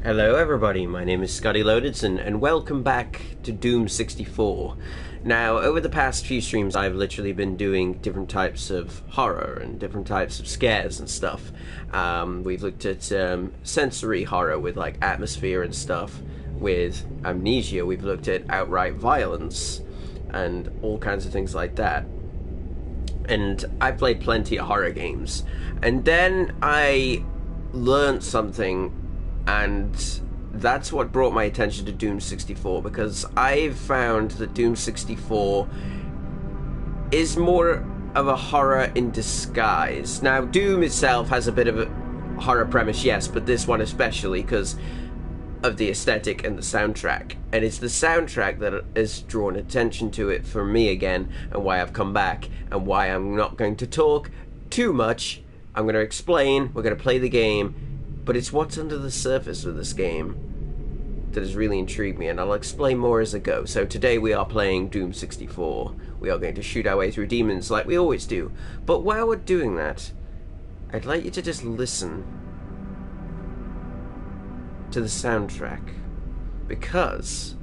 Hello everybody, my name is Scotty Loadedson and welcome back to Doom 64. Now, over the past few streams I've literally been doing different types of horror and different types of scares and stuff. We've looked at sensory horror with like atmosphere and stuff. With Amnesia we've looked at outright violence and all kinds of things like that. And I played plenty of horror games. And then I learned something, and that's what brought my attention to Doom 64, because I've found that Doom 64 is more of a horror in disguise. Now, Doom itself has a bit of a horror premise, yes, but this one especially because of the aesthetic and the soundtrack. And it's the soundtrack that has drawn attention to it for me again, and why I've come back, and why I'm not going to talk too much. I'm going to explain, we're going to play the game, but it's what's under the surface of this game that has really intrigued me, and I'll explain more as I go. So today we are playing Doom 64. We are going to shoot our way through demons like we always do. But while we're doing that, I'd like you to just listen to the soundtrack, because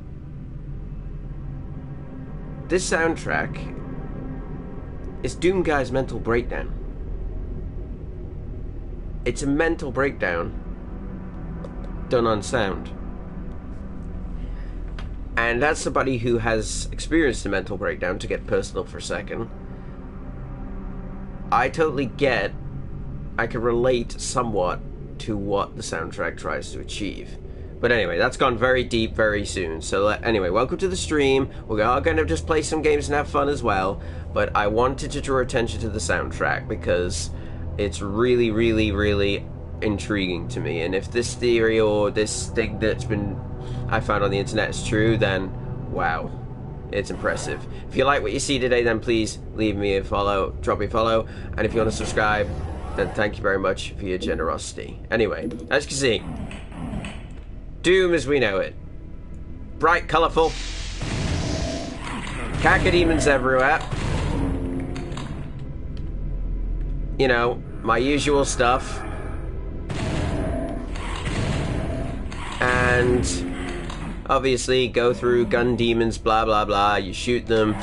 this soundtrack is Doom Guy's mental breakdown. It's a mental breakdown done on sound. And as somebody who has experienced a mental breakdown, to get personal for a second, I totally get, I can relate somewhat to what the soundtrack tries to achieve. But anyway, that's gone very deep very soon. So anyway, welcome to the stream. We are going to just play some games and have fun as well. But I wanted to draw attention to the soundtrack because it's really, really, really intriguing to me. And if this theory or this thing that's been I found on the internet is true, then wow, it's impressive. If you like what you see today, then please leave me a follow, drop me a follow, and if you want to subscribe, then thank you very much for your generosity. Anyway, as you can see, Doom as we know it. Bright, colourful, cacodemons everywhere. You know, my usual stuff. And obviously go through gun demons, blah blah blah, you shoot them.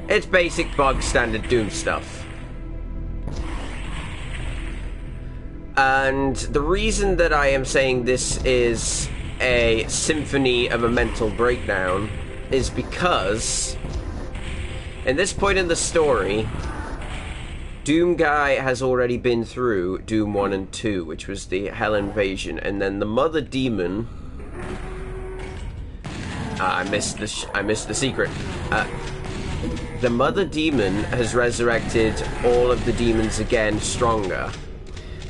It's basic bog standard Doom stuff. And the reason that I am saying this is a symphony of a mental breakdown is because at this point in the story, Doom Guy has already been through Doom 1 and 2, which was the Hell Invasion, and then the Mother Demon. I missed the secret. The Mother Demon has resurrected all of the demons again, stronger.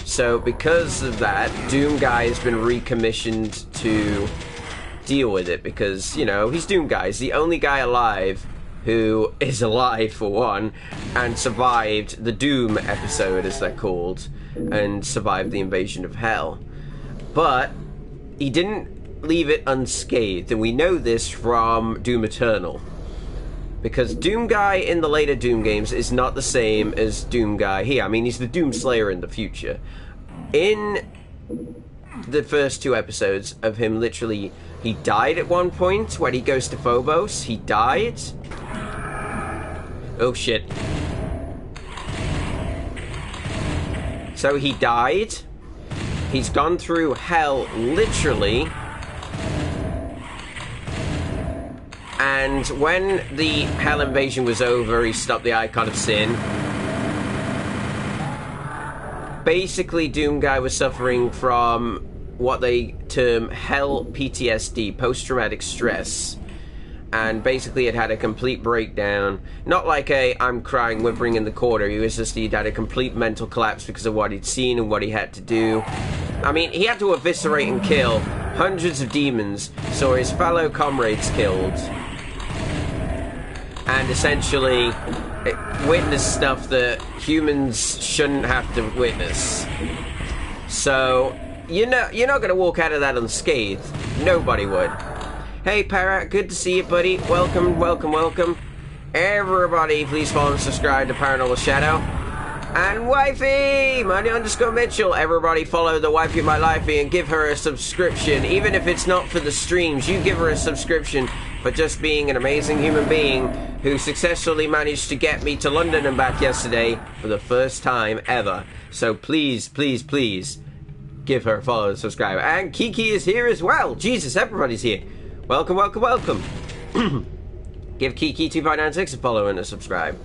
So because of that, Doom Guy has been recommissioned to deal with it, because, you know, he's Doom Guy. He's the only guy alive who is alive, for one, and survived the Doom episode, as they're called, and survived the invasion of Hell. But he didn't leave it unscathed, and we know this from Doom Eternal. Because Doom Guy in the later Doom games is not the same as Doom Guy here. I mean, he's the Doom Slayer in the future. In the first two episodes of him, literally, he died at one point when he goes to Phobos. He died. Oh shit. So he died. He's gone through hell, literally. And when the Hell Invasion was over, he stopped the Icon of Sin. Basically, Doom Guy was suffering from what they term Hell PTSD, post-traumatic stress. And basically it had a complete breakdown. Not like a I'm crying, whimpering in the corner. He was just, he'd had a complete mental collapse because of what he'd seen and what he had to do. I mean, he had to eviscerate and kill hundreds of demons, so his fellow comrades killed. And essentially witness stuff that humans shouldn't have to witness. So, you know, you're not going to walk out of that unscathed. Nobody would. Hey, Parrot, good to see you, buddy. Welcome, welcome, welcome. Everybody, please follow and subscribe to Paranormal Shadow. And wifey, Money_Mitchell. Everybody follow the wifey my lifey and give her a subscription. Even if it's not for the streams, you give her a subscription for just being an amazing human being who successfully managed to get me to London and back yesterday for the first time ever. So please, please, please give her a follow and subscribe. And Kiki is here as well. Jesus, everybody's here. Welcome, welcome, welcome. Give Kiki2596 a follow and a subscribe.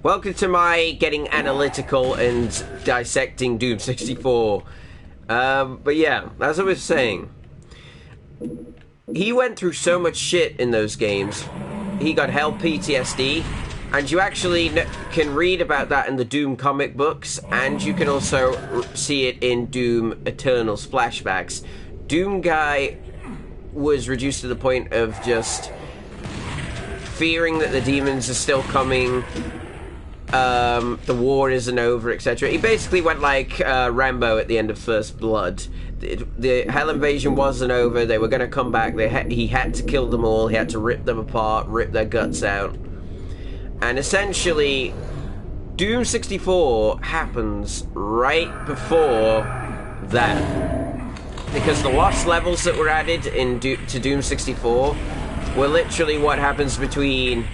Welcome to my getting analytical and dissecting Doom 64. But yeah, as I was saying, he went through so much shit in those games. He got hell PTSD, and you actually can read about that in the Doom comic books, and you can also see it in Doom Eternal's flashbacks. Doom Guy was reduced to the point of just fearing that the demons are still coming, the war isn't over, etc. He basically went like Rambo at the end of First Blood. The Hell Invasion wasn't over. They were going to come back. He had to kill them all. He had to rip them apart, rip their guts out. And essentially, Doom 64 happens right before that. Because the lost levels that were added to Doom 64 were literally what happens between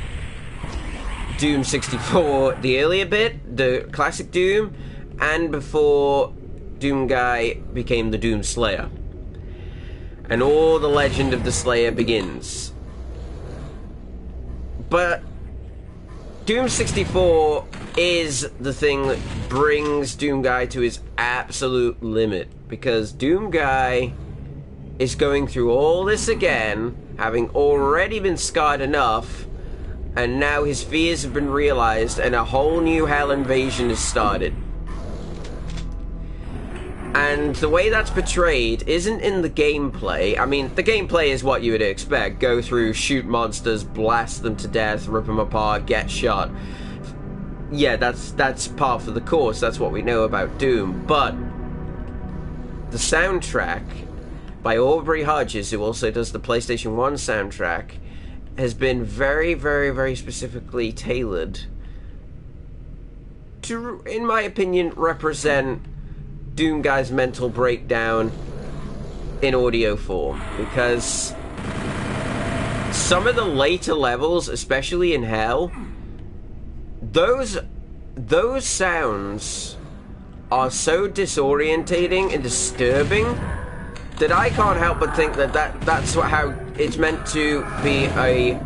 Doom 64, the earlier bit, the classic Doom, and before Doom Guy became the Doom Slayer. And all the legend of the Slayer begins. But Doom 64 is the thing that brings Doom Guy to his absolute limit, because Doom Guy is going through all this again, having already been scarred enough, and now his fears have been realized and a whole new hell invasion has started. And the way that's portrayed isn't in the gameplay. I mean, the gameplay is what you would expect. Go through, shoot monsters, blast them to death, rip them apart, get shot. Yeah, that's par for the course. That's what we know about Doom. But the soundtrack by Aubrey Hodges, who also does the PlayStation 1 soundtrack, has been very, very, very specifically tailored to, in my opinion, represent Doom Guy's mental breakdown in audio form. Because some of the later levels, especially in Hell, those sounds are so disorientating and disturbing that I can't help but think that's how it's meant to be a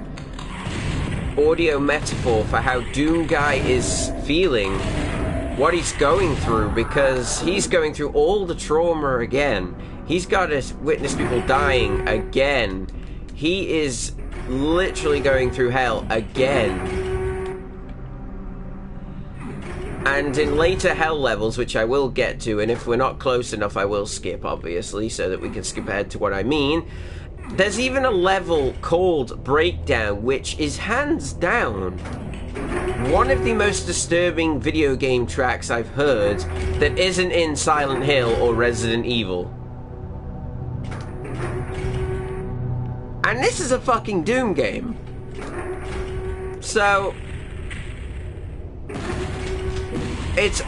audio metaphor for how Doom Guy is feeling, what he's going through, because he's going through all the trauma again. He's got to witness people dying again. He is literally going through hell again. And in later hell levels, which I will get to, and if we're not close enough, I will skip, obviously, so that we can skip ahead to what I mean. There's even a level called Breakdown, which is hands down one of the most disturbing video game tracks I've heard that isn't in Silent Hill or Resident Evil. And this is a fucking Doom game. So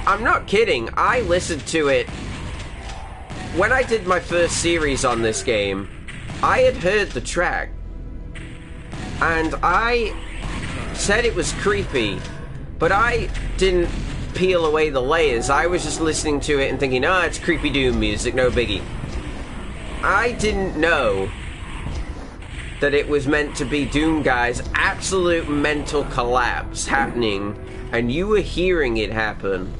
I'm not kidding, I listened to it when I did my first series on this game. I had heard the track and I said it was creepy, but I didn't peel away the layers. I was just listening to it and thinking, oh, it's creepy Doom music, no biggie. I didn't know that it was meant to be Doom Guy's absolute mental collapse happening, and you were hearing it happen.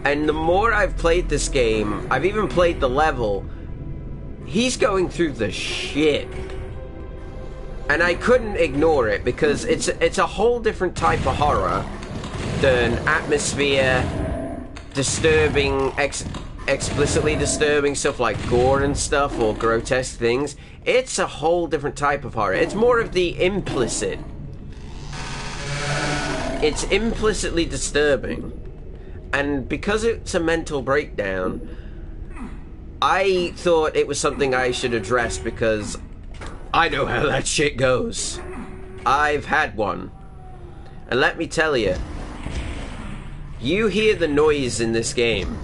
And the more I've played this game, I've even played the level, he's going through the shit. And I couldn't ignore it, because it's a whole different type of horror than atmosphere, disturbing, explicitly disturbing stuff like gore and stuff, or grotesque things. It's a whole different type of horror. It's more of the implicit. It's implicitly disturbing. And because it's a mental breakdown, I thought it was something I should address, because I know how that shit goes. I've had one. And let me tell you, You hear the noise in this game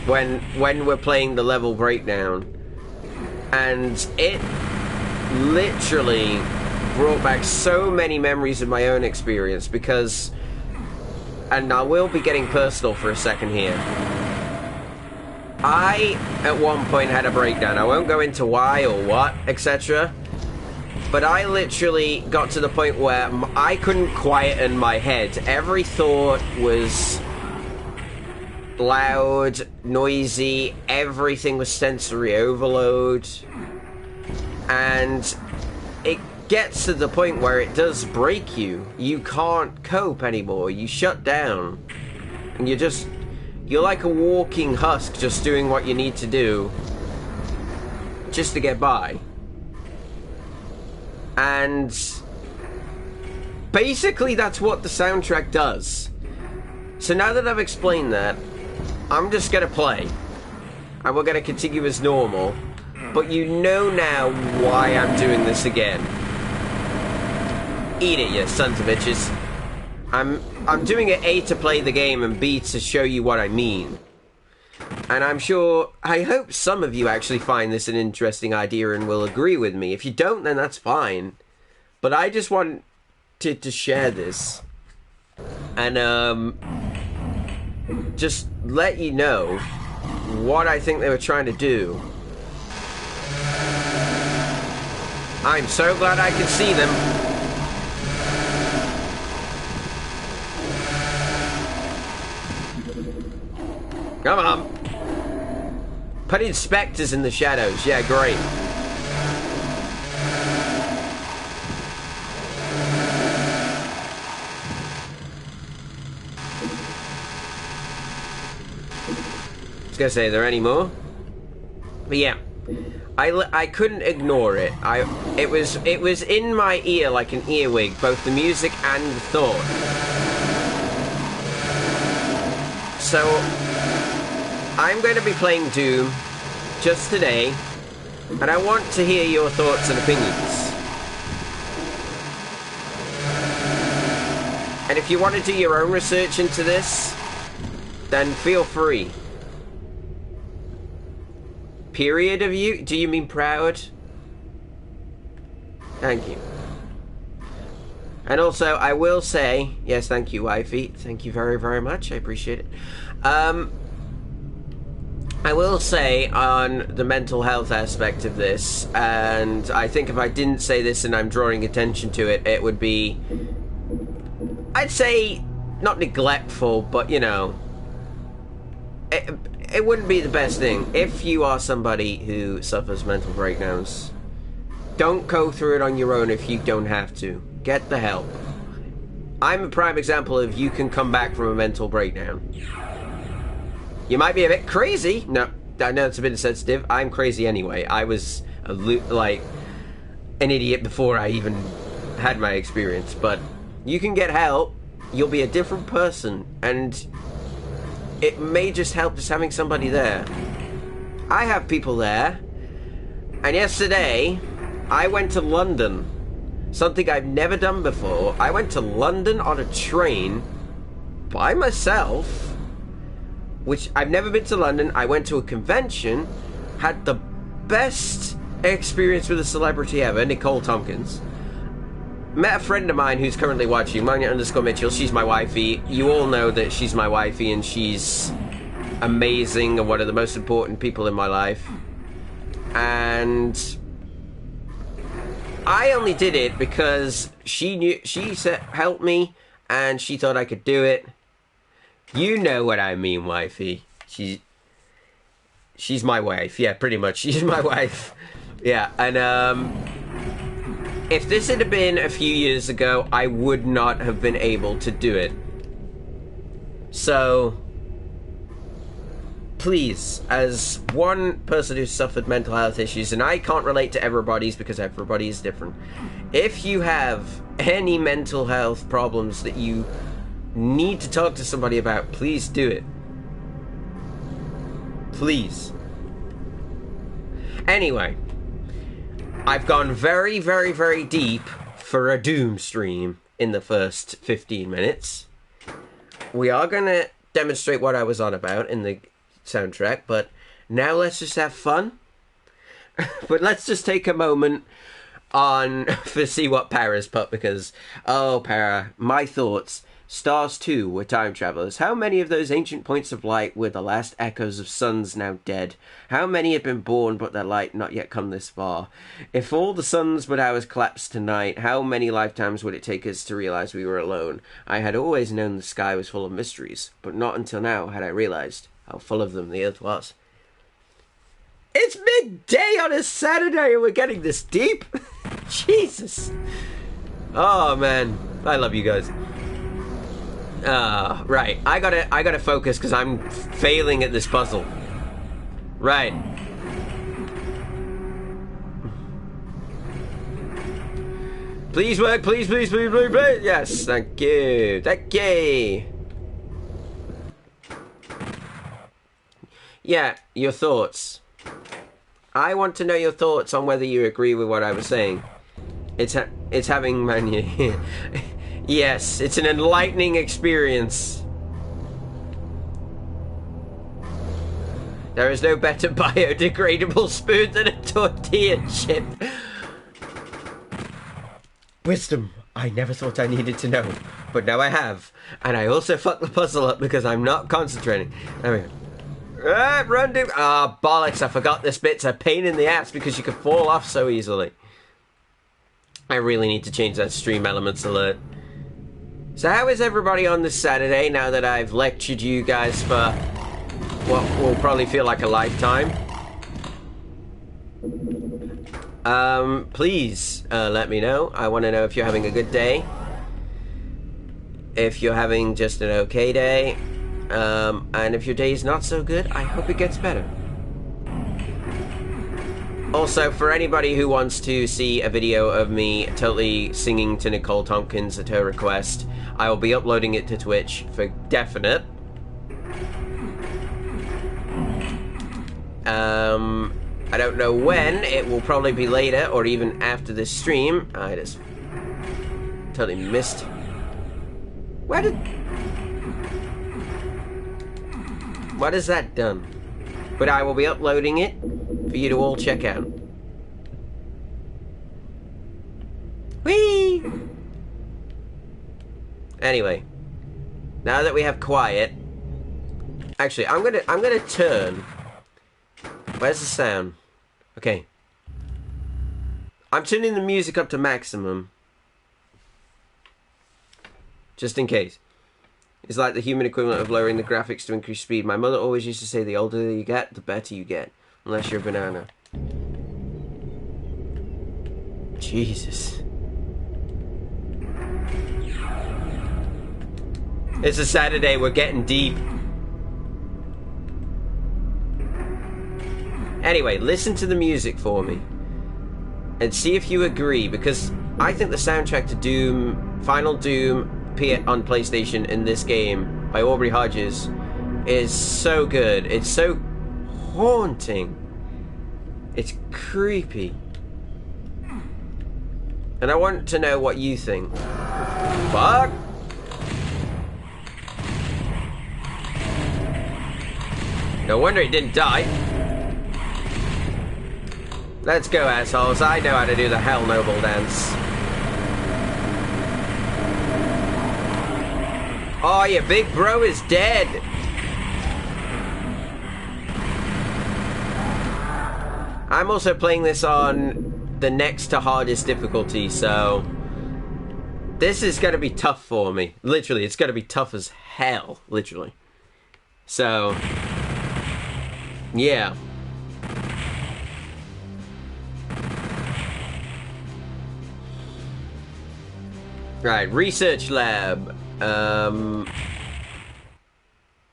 when we're playing the level breakdown, and it literally brought back so many memories of my own experience because, and I will be getting personal for a second here, I at one point had a breakdown. I won't go into why or what, etc., but I literally got to the point where I couldn't quieten my head. Every thought was loud, noisy, everything was sensory overload, and it gets to the point where it does break you. You can't cope anymore. You shut down, and you're like a walking husk, just doing what you need to do just to get by. And basically that's what the soundtrack does. So now that I've explained that, I'm just gonna play, and we're gonna continue as normal, but you know now why I'm doing this again. Eat it, you sons of bitches. I'm doing it A, to play the game, and B, to show you what I mean. And I hope some of you actually find this an interesting idea and will agree with me. If you don't, then that's fine. But I just wanted to share this. And, just let you know what I think they were trying to do. I'm so glad I can see them. Come on. Put in specters in the shadows. Yeah, great. I was gonna say, are there any more? But yeah, I couldn't ignore it. It was in my ear like an earwig, both the music and the thought. So I'm going to be playing Doom just today, and I want to hear your thoughts and opinions. And if you want to do your own research into this, then feel free. Period of you? Do you mean proud? Thank you. And also, I will say, yes, thank you, wifey. Thank you very, very much. I appreciate it. I will say on the mental health aspect of this, and I think if I didn't say this and I'm drawing attention to it, it would be, I'd say, not neglectful, but, you know, it wouldn't be the best thing. If you are somebody who suffers mental breakdowns, don't go through it on your own if you don't have to. Get the help. I'm a prime example of you can come back from a mental breakdown. You might be a bit crazy. No, I know it's a bit insensitive. I'm crazy anyway. I was like an idiot before I even had my experience. But you can get help. You'll be a different person, and it may just help just having somebody there. I have people there, and yesterday I went to London. Something I've never done before. I went to London on a train by myself, which I've never been to London. I went to a convention, had the best experience with a celebrity ever, Nicole Tompkins. Met a friend of mine who's currently watching, Magnet_Mitchell. She's my wifey. You all know that she's my wifey, and she's amazing and one of the most important people in my life. And I only did it because she said help me, and she thought I could do it. You know what I mean, wifey. She's my wife. Yeah, pretty much. She's my wife. Yeah, and if this had been a few years ago, I would not have been able to do it. So, please, as one person who's suffered mental health issues, and I can't relate to everybody's because everybody is different, if you have any mental health problems that you need to talk to somebody about, please do it. Please. Anyway, I've gone very, very, very deep for a Doom stream in the first 15 minutes. We are going to demonstrate what I was on about in the soundtrack, but now let's just have fun. But let's just take a moment to see what Para's put, because, oh, Para, my thoughts. Stars too were time travelers. How many of those ancient points of light were the last echoes of suns now dead? How many had been born but their light not yet come this far? If all the suns but ours collapsed tonight, how many lifetimes would it take us to realize we were alone? I had always known the sky was full of mysteries, but not until now had I realized how full of them the earth was. It's midday on a Saturday and we're getting this deep? Jesus. Oh man, I love you guys. Right. I gotta focus because I'm failing at this puzzle. Right. Please work, please, please, please, please, please. Yes, thank you. Thank you. Yeah, your thoughts. I want to know your thoughts on whether you agree with what I was saying. It's having manu. Yes, it's an enlightening experience. There is no better biodegradable spoon than a tortilla chip. Wisdom I never thought I needed to know, but now I have. And I also fucked the puzzle up because I'm not concentrating. There we go. Run, dude. Ah, bollocks, I forgot this bit's a pain in the ass because you can fall off so easily. I really need to change that stream elements alert. So how is everybody on this Saturday now that I've lectured you guys for what will probably feel like a lifetime? Please let me know. I want to know if you're having a good day. If you're having just an okay day. And if your day is not so good, I hope it gets better. Also, for anybody who wants to see a video of me totally singing to Nicole Tompkins at her request, I will be uploading it to Twitch for definite. I don't know when. It will probably be later or even after this stream. I just totally missed. What is that done? But I will be uploading it for you to all check out. Whee! Anyway, now that we have quiet, actually, I'm gonna turn. Where's the sound? Okay. I'm turning the music up to maximum. Just in case. It's like the human equivalent of lowering the graphics to increase speed. My mother always used to say the older you get, the better you get. Unless you're a banana. Jesus. It's a Saturday, we're getting deep. Anyway, listen to the music for me. And see if you agree, because I think the soundtrack to Doom, Final Doom on PlayStation in this game by Aubrey Hodges is so good. It's so haunting. It's creepy. And I want to know what you think. Fuck! No wonder it didn't die. Let's go, assholes. I know how to do the Hell Noble dance. Oh, your big bro is dead. I'm also playing this on the next to hardest difficulty, so this is going to be tough for me. Literally, it's going to be tough as hell, literally. So, yeah. Right, research lab.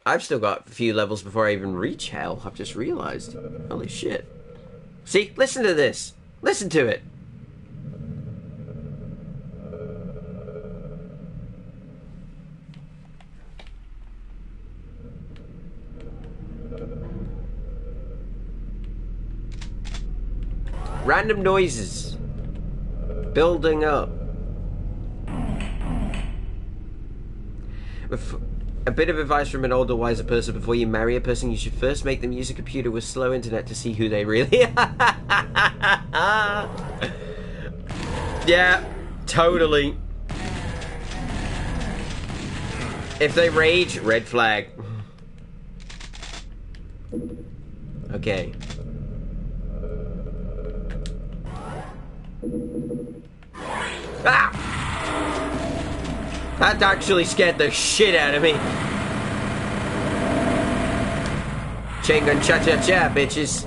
I've still got a few levels before I even reach hell. I've just realized. Holy shit. See? Listen to this. Listen to it. Random noises. Building up. A bit of advice from an older, wiser person: before you marry a person, you should first make them use a computer with slow internet to see who they really are. Yeah, totally. If they rage, red flag. Okay. Ah! That actually scared the shit out of me. Chain gun cha-cha-cha, bitches.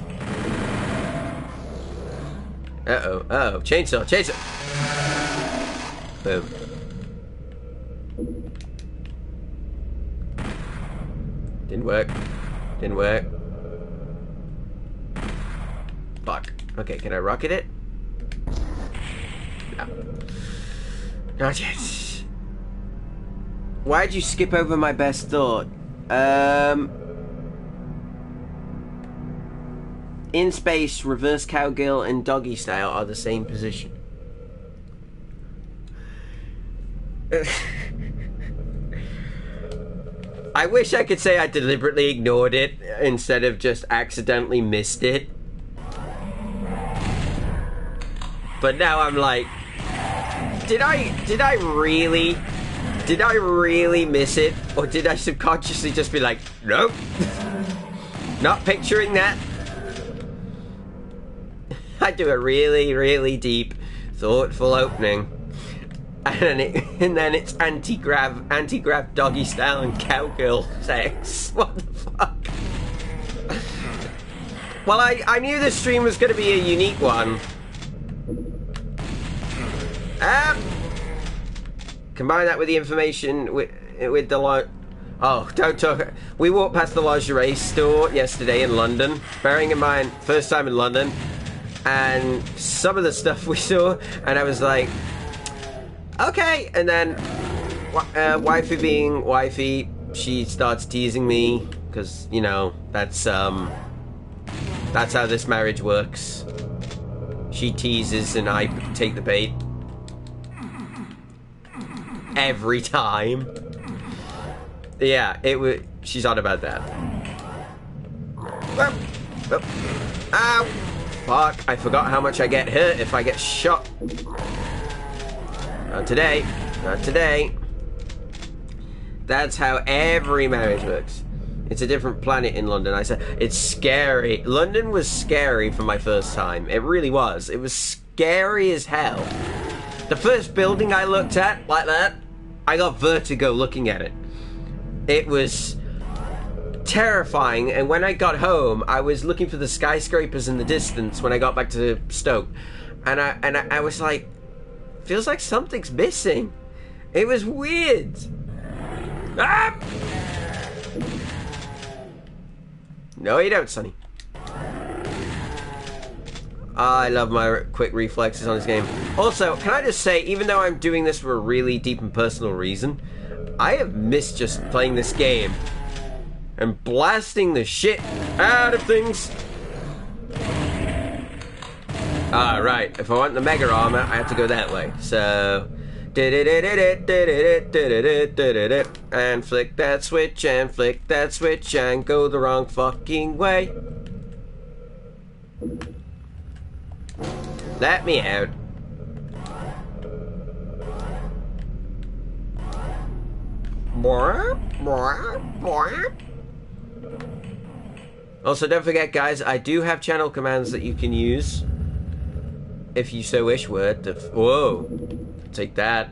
Uh-oh, uh-oh. Chainsaw, chainsaw. Boom. Didn't work. Didn't work. Fuck. Okay, can I rocket it? No. Not yet. Why'd you skip over my best thought? In space, reverse cowgirl and doggy style are the same position. I wish I could say I deliberately ignored it instead of just accidentally missed it. But now I'm like, did I really miss it? Or did I subconsciously just be like, nope, not picturing that? I do a really, really deep, thoughtful opening. And then it's anti-grav doggy style and cowgirl sex. What the fuck? Well, I knew this stream was going to be a unique one. Combine that with the information with the oh, don't talk. We walked past the lingerie store yesterday in London. Bearing in mind, first time in London, and some of the stuff we saw, and I was like, okay. And then, wifey being wifey, she starts teasing me because you know that's how this marriage works. She teases and I take the bait. Every time. Yeah, she's on about that. Ow! Fuck, I forgot how much I get hurt if I get shot. Not today. Not today. That's how every marriage works. It's a different planet in London. I said, it's scary. London was scary for my first time. It really was. It was scary as hell. The first building I looked at, like that, I got vertigo looking at it. It was terrifying, and when I got home, I was looking for the skyscrapers in the distance when I got back to Stoke. And I was like, feels like something's missing. It was weird. Ah! No, you don't, Sonny. I love my quick reflexes on this game. Also, can I just say, even though I'm doing this for a really deep and personal reason, I have missed just playing this game and blasting the shit out of things. Ah, right. If I want the mega armor, I have to go that way. So, and flick that switch and flick that switch and go the wrong fucking way. Let me out. Also, don't forget, guys, I do have channel commands that you can use if you so wish. Whoa. Take that.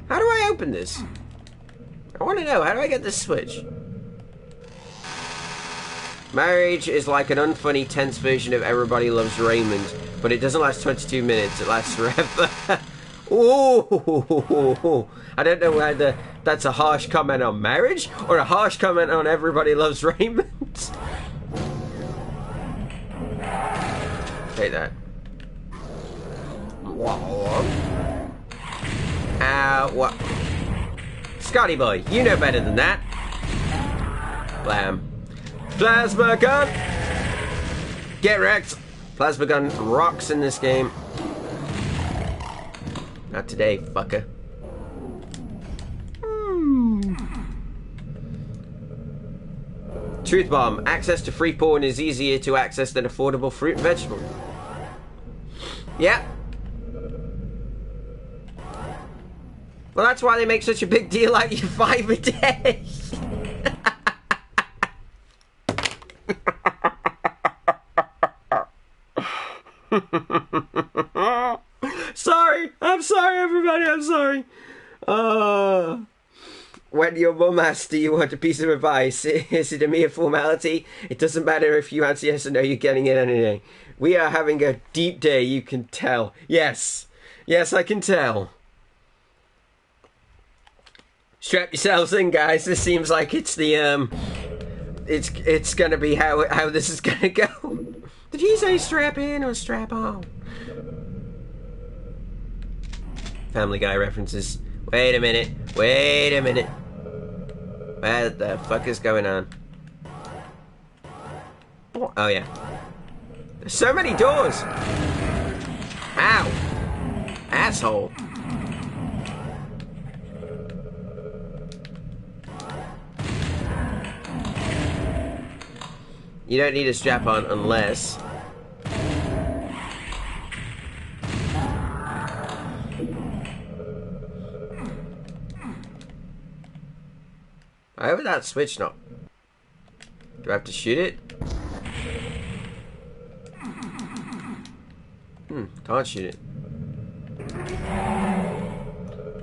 How do I open this? I want to know, how do I get this switch? Marriage is like an unfunny, tense version of Everybody Loves Raymond, but it doesn't last 22 minutes, it lasts forever. Ooh, I don't know whether that's a harsh comment on marriage or a harsh comment on Everybody Loves Raymond. Take that. What? Scotty boy, you know better than that. Blam. Plasma gun! Get wrecked! Plasma gun rocks in this game. Not today, fucker. Truth bomb. Access to free porn is easier to access than affordable fruit and vegetable. Yeah. Well, that's why they make such a big deal out of your 5 a day. Sorry. I'm sorry, everybody. I'm sorry. When your mum asks, do you want a piece of advice? Is it a mere formality? It doesn't matter if you answer yes or no, you're getting it anyway. We are having a deep day, you can tell. Yes. Yes, I can tell. Strap yourselves in, guys. This seems like it's the, it's gonna be how this is gonna go. Did he say strap in or strap on? Family Guy references. Wait a minute. Wait a minute. What the fuck is going on? Oh, yeah. There's so many doors. Ow. Asshole. You don't need a strap on unless... Why would that switch not? Do I have to shoot it? Can't shoot it.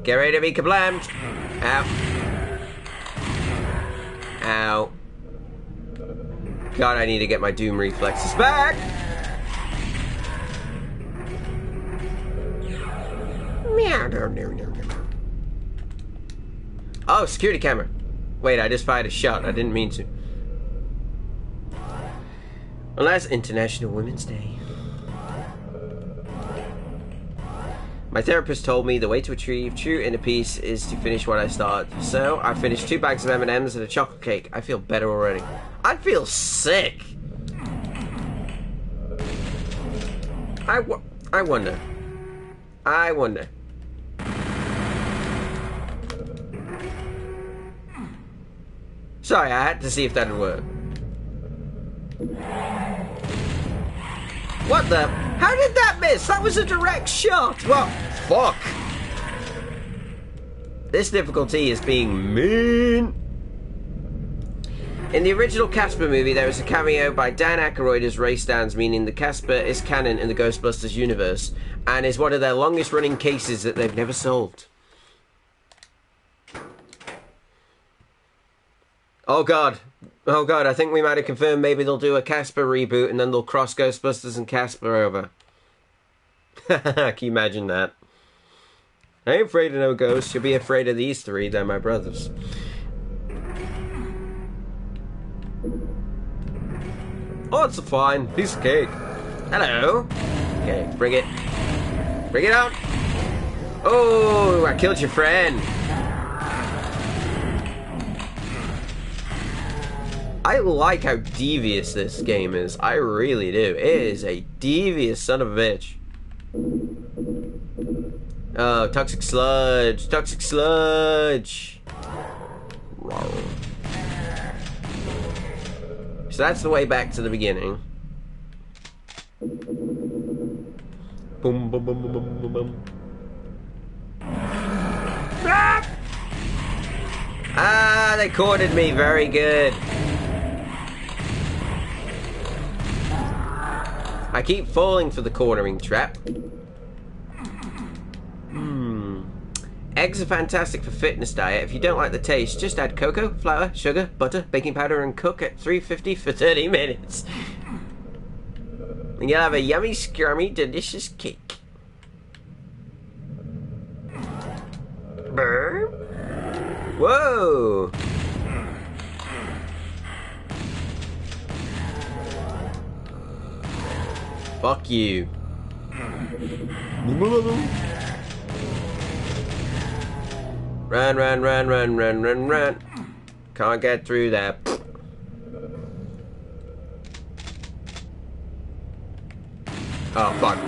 Get ready to be kablammed. Ow. Ow. God, I need to get my Doom reflexes back. Oh, security camera. Wait, I just fired a shot. I didn't mean to. Well, that's International Women's Day. My therapist told me the way to achieve true inner peace is to finish what I start. So, I finished 2 bags of M&Ms and a chocolate cake. I feel better already. I feel sick. I wonder. I wonder. Sorry, I had to see if that would work. What the? How did that miss? That was a direct shot. Well, fuck. This difficulty is being mean. In the original Casper movie, there is a cameo by Dan Aykroyd as Ray Stantz, meaning the Casper is canon in the Ghostbusters universe and is one of their longest running cases that they've never solved. Oh god. Oh god, I think we might have confirmed maybe they'll do a Casper reboot and then they'll cross Ghostbusters and Casper over. Can you imagine that? I ain't afraid of no ghosts, you'll be afraid of these 3, they're my brothers. Oh, it's a fine piece of cake. Hello. Okay, bring it. Bring it out. Oh, I killed your friend. I like how devious this game is. I really do. It is a devious son of a bitch. Oh, toxic sludge. Toxic sludge. So that's the way back to the beginning. Boom, boom, boom, boom, boom, boom, boom. Ah, they cornered me. Very good. I keep falling for the cornering trap. Eggs are fantastic for fitness diet. If you don't like the taste, just add cocoa, flour, sugar, butter, baking powder, and cook at 350 for 30 minutes. And you'll have a yummy, scrummy, delicious cake. Burr. Whoa! Fuck you. Run, run, run, run, run, run, run. Can't get through that. Oh, fuck.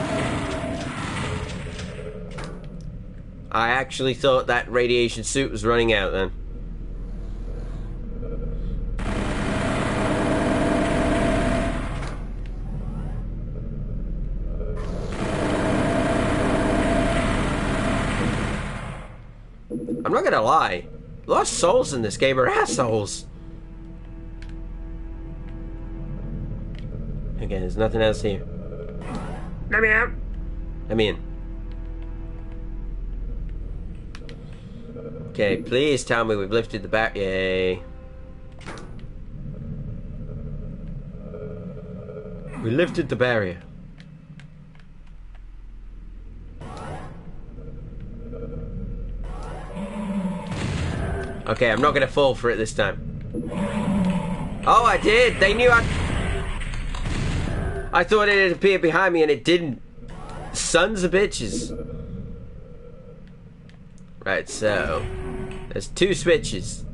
I actually thought that radiation suit was running out then. not gonna lie. Lost souls in this game are assholes. Okay, there's nothing else here. Let me out. Let me in. Okay, please tell me we've lifted the back. Yay. We lifted the barrier. Okay, I'm not gonna fall for it this time. Oh, I did! They knew I thought it had appeared behind me and it didn't. Sons of bitches. Right, so there's 2 switches.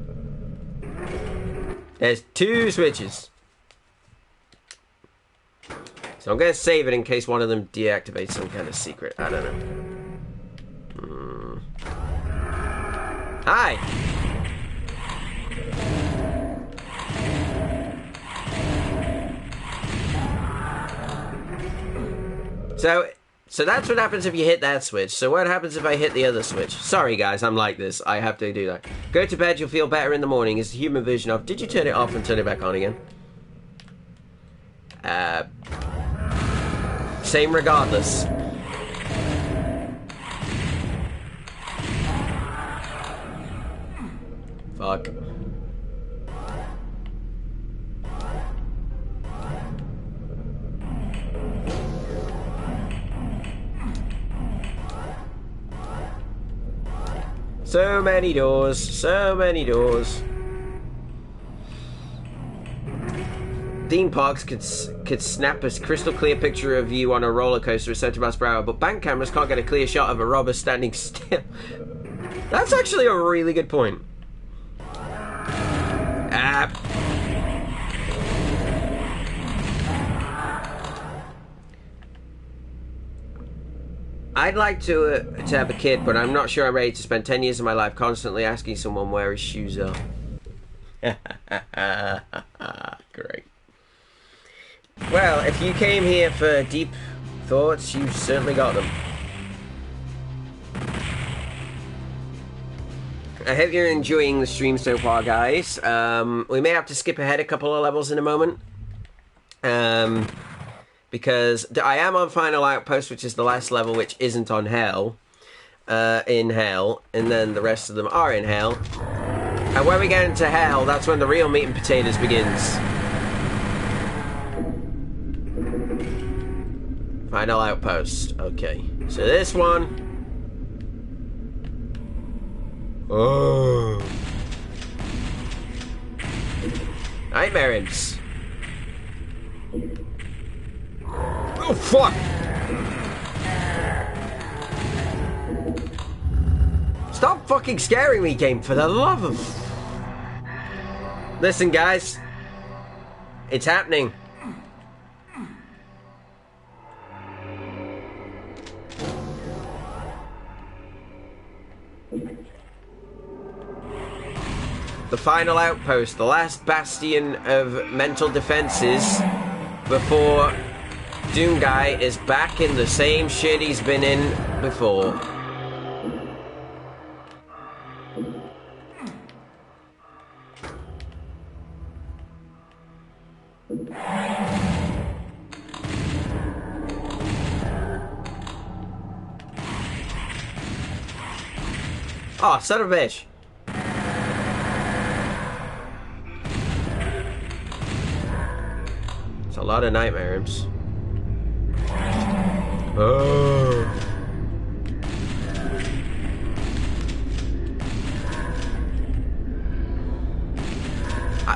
There's 2 switches. So I'm gonna save it in case one of them deactivates some kind of secret. I don't know. Hi! So that's what happens if you hit that switch. So what happens if I hit the other switch? Sorry guys, I'm like this. I have to do that. Go to bed, you'll feel better in the morning. Is the human version of... Did you turn it off and turn it back on again? Same regardless. Fuck. So many doors, so many doors. Theme parks could snap a crystal clear picture of you on a roller coaster at 70 miles per hour, but bank cameras can't get a clear shot of a robber standing still. That's actually a really good point. I'd like to have a kid, but I'm not sure I'm ready to spend 10 years of my life constantly asking someone where his shoes are. Great. Well, if you came here for deep thoughts, you certainly got them. I hope you're enjoying the stream so far, guys. We may have to skip ahead a couple of levels in a moment. Because I am on Final Outpost, which is the last level, which isn't on Hell. In Hell. And then the rest of them are in Hell. And when we get into Hell, that's when the real meat and potatoes begins. Final Outpost. Okay. So this one... Oh. Nightmare Imps. Oh, fuck! Stop fucking scaring me, game, for the love of... Listen, guys. It's happening. The final outpost, the last bastion of mental defenses before Doom Guy is back in the same shit he's been in before. Oh, son of a bitch. It's a lot of Nightmare Imps. Oh.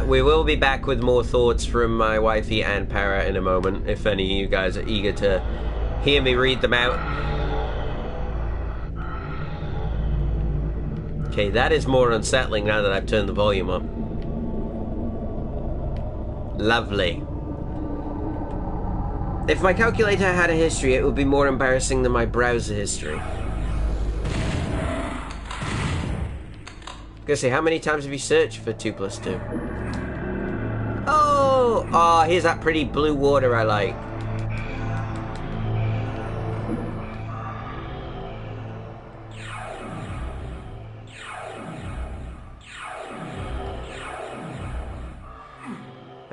We will be back with more thoughts from my wifey and Para in a moment, if any of you guys are eager to hear me read them out. Okay, that is more unsettling now that I've turned the volume up. Lovely. If my calculator had a history, it would be more embarrassing than my browser history. I'm gonna say, how many times have you searched for 2 plus 2? Oh! Oh, here's that pretty blue water I like.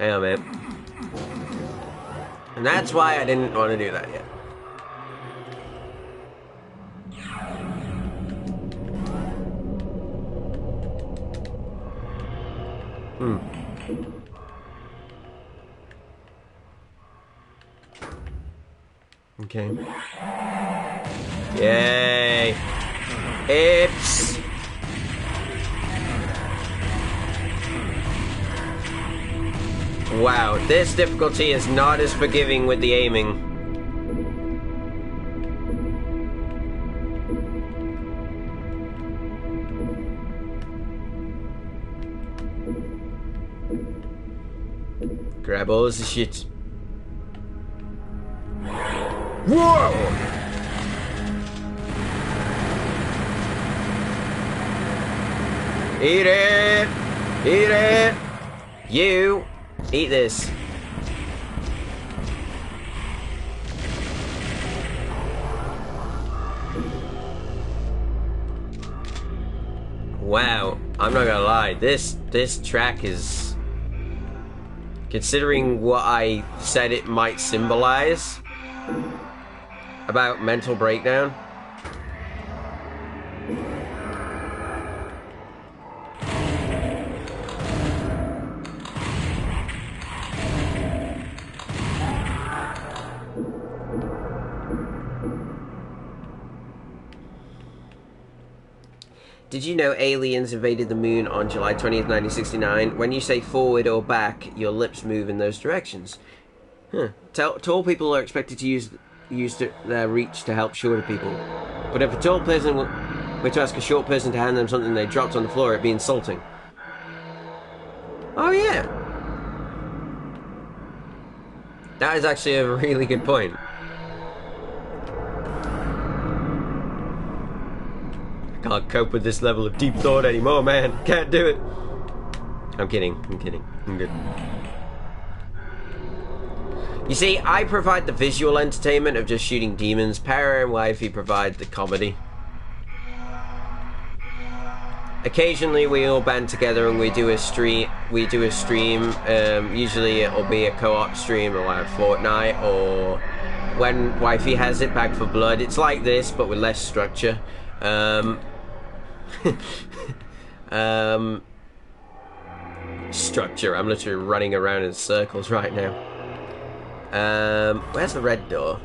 Hang on, man. And that's why I didn't want to do that yet. Okay. Yay! It's... Wow, this difficulty is not as forgiving with the aiming. Grab all the shit. Whoa! Eat it! Eat it! You! Eat this. Wow, I'm not gonna lie, this track is... Considering what I said it might symbolize about mental breakdown. Did you know aliens invaded the moon on July 20th, 1969? When you say forward or back, your lips move in those directions. Huh. Tall people are expected to use their reach to help shorter people. But if a tall person were to ask a short person to hand them something they dropped on the floor, it'd be insulting. Oh yeah. That is actually a really good point. Can't cope with this level of deep thought anymore, man. Can't do it. I'm kidding. I'm kidding. I'm good. You see, I provide the visual entertainment of just shooting demons. Para and Wifey provide the comedy. Occasionally, we all band together and we do a stream. Usually, it'll be a co-op stream or like Fortnite, or when Wifey has it, Back for Blood. It's like this, but with less structure. Structure. I'm literally running around in circles right now. Where's the red door?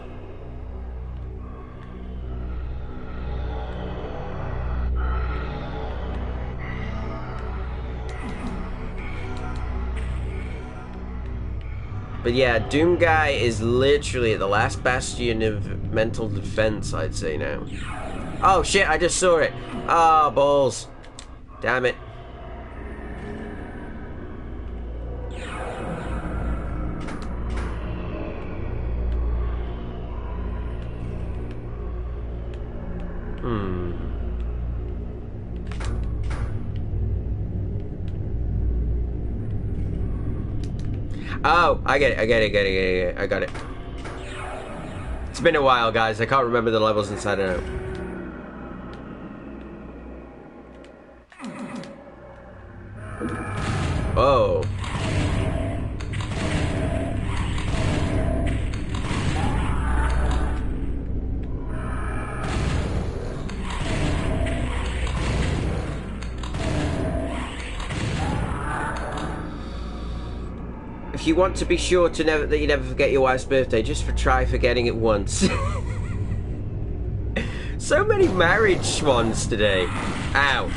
But yeah, Doom Guy is literally the last bastion of mental defense, I'd say now. Oh shit, I just saw it. Ah, oh, balls. Damn it. Oh, I get it, I got it. It's been a while, guys. I can't remember the levels inside and out. Oh. If you want to be sure to that you never forget your wife's birthday, just try forgetting it once. So many marriage swans today. Ow.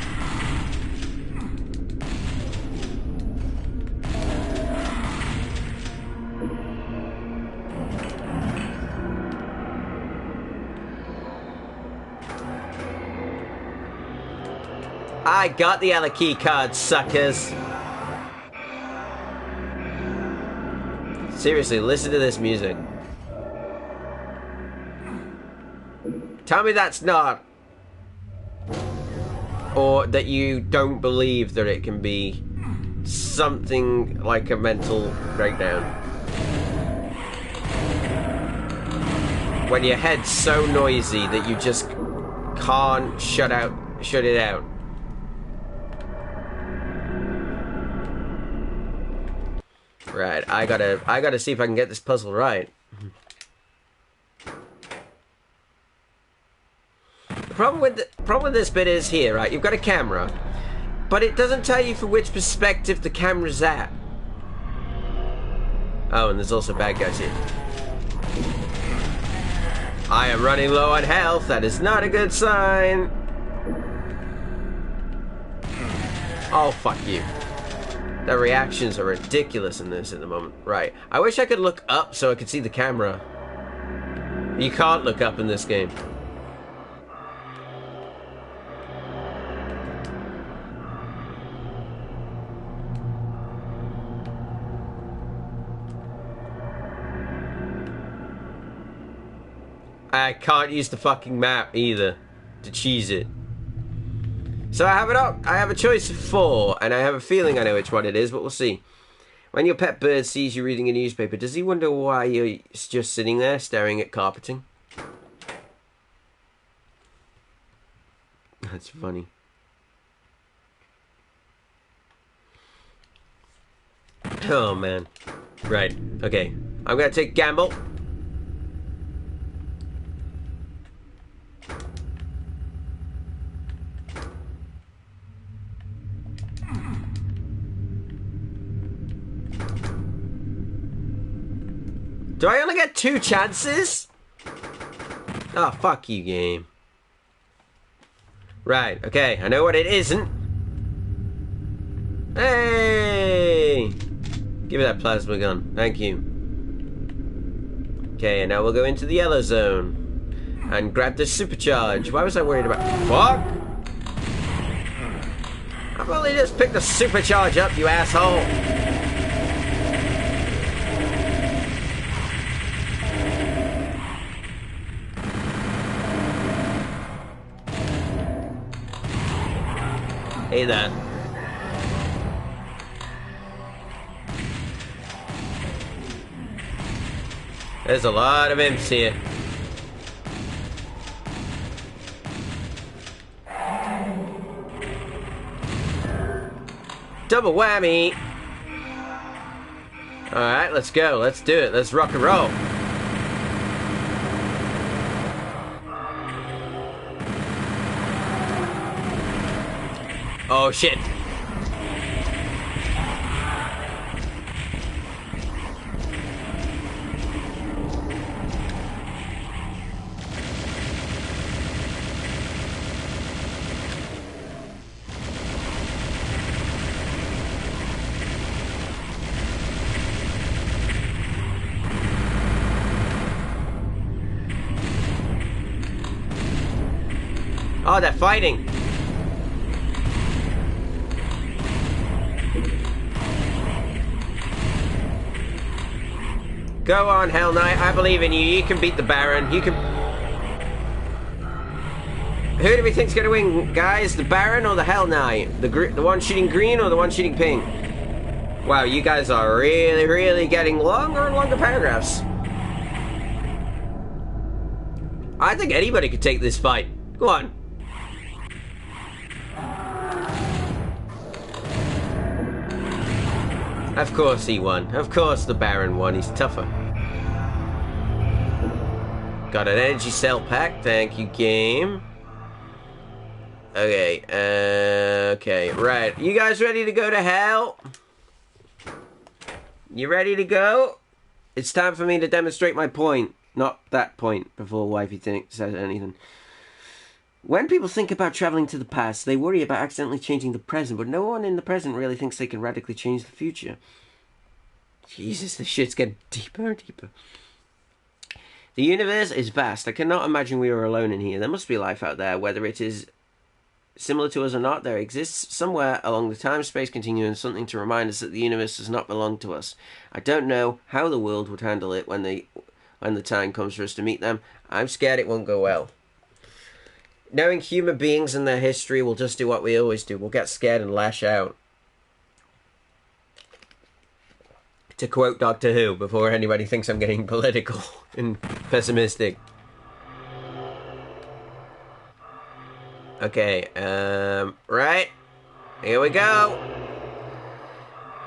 I got the other key card, suckers. Seriously, listen to this music. Tell me that's not... Or that you don't believe that it can be something like a mental breakdown. When your head's so noisy that you just can't shut it out. Right, I gotta see if I can get this puzzle right. The problem with this bit is here, right? You've got a camera, but it doesn't tell you for which perspective the camera's at. Oh, and there's also bad guys here. I am running low on health. That is not a good sign. Oh, fuck you. The reactions are ridiculous in this at the moment. Right. I wish I could look up so I could see the camera. You can't look up in this game. I can't use the fucking map either to cheese it. So I have a choice of 4, and I have a feeling I know which one it is, but we'll see. When your pet bird sees you reading a newspaper, does he wonder why you're just sitting there staring at carpeting? That's funny. Oh, man. Right. Okay. I'm gonna take a gamble. Do I only get 2 chances? Oh, fuck you, game. Right, okay, I know what it isn't. Hey! Give me that plasma gun, thank you. Okay, and now we'll go into the yellow zone. And grab the supercharge. Why was I worried about... Fuck! I've only just picked the supercharge up, you asshole! Hey there. There's a lot of imps here. Double whammy. Alright, let's go. Let's do it. Let's rock and roll. Oh, shit. Oh, they're fighting. Go on, Hell Knight. I believe in you. You can beat the Baron. You can... Who do we think's going to win, guys? The Baron or the Hell Knight? The one shooting green or the one shooting pink? Wow, you guys are really, really getting longer and longer paragraphs. I think anybody could take this fight. Go on. Of course he won. Of course the Baron won. He's tougher. Got an energy cell pack. Thank you, game. Okay. Okay. Right. You guys ready to go to hell? You ready to go? It's time for me to demonstrate my point. Not that point before wifey says anything. When people think about traveling to the past, they worry about accidentally changing the present, but no one in the present really thinks they can radically change the future. Jesus, this shit's getting deeper and deeper. The universe is vast. I cannot imagine we are alone in here. There must be life out there, whether it is similar to us or not. There exists somewhere along the time-space continuum something to remind us that the universe does not belong to us. I don't know how the world would handle it when the time comes for us to meet them. I'm scared it won't go well. Knowing human beings and their history, we'll just do what we always do. We'll get scared and lash out. To quote Doctor Who, before anybody thinks I'm getting political and pessimistic. Okay, right. Here we go.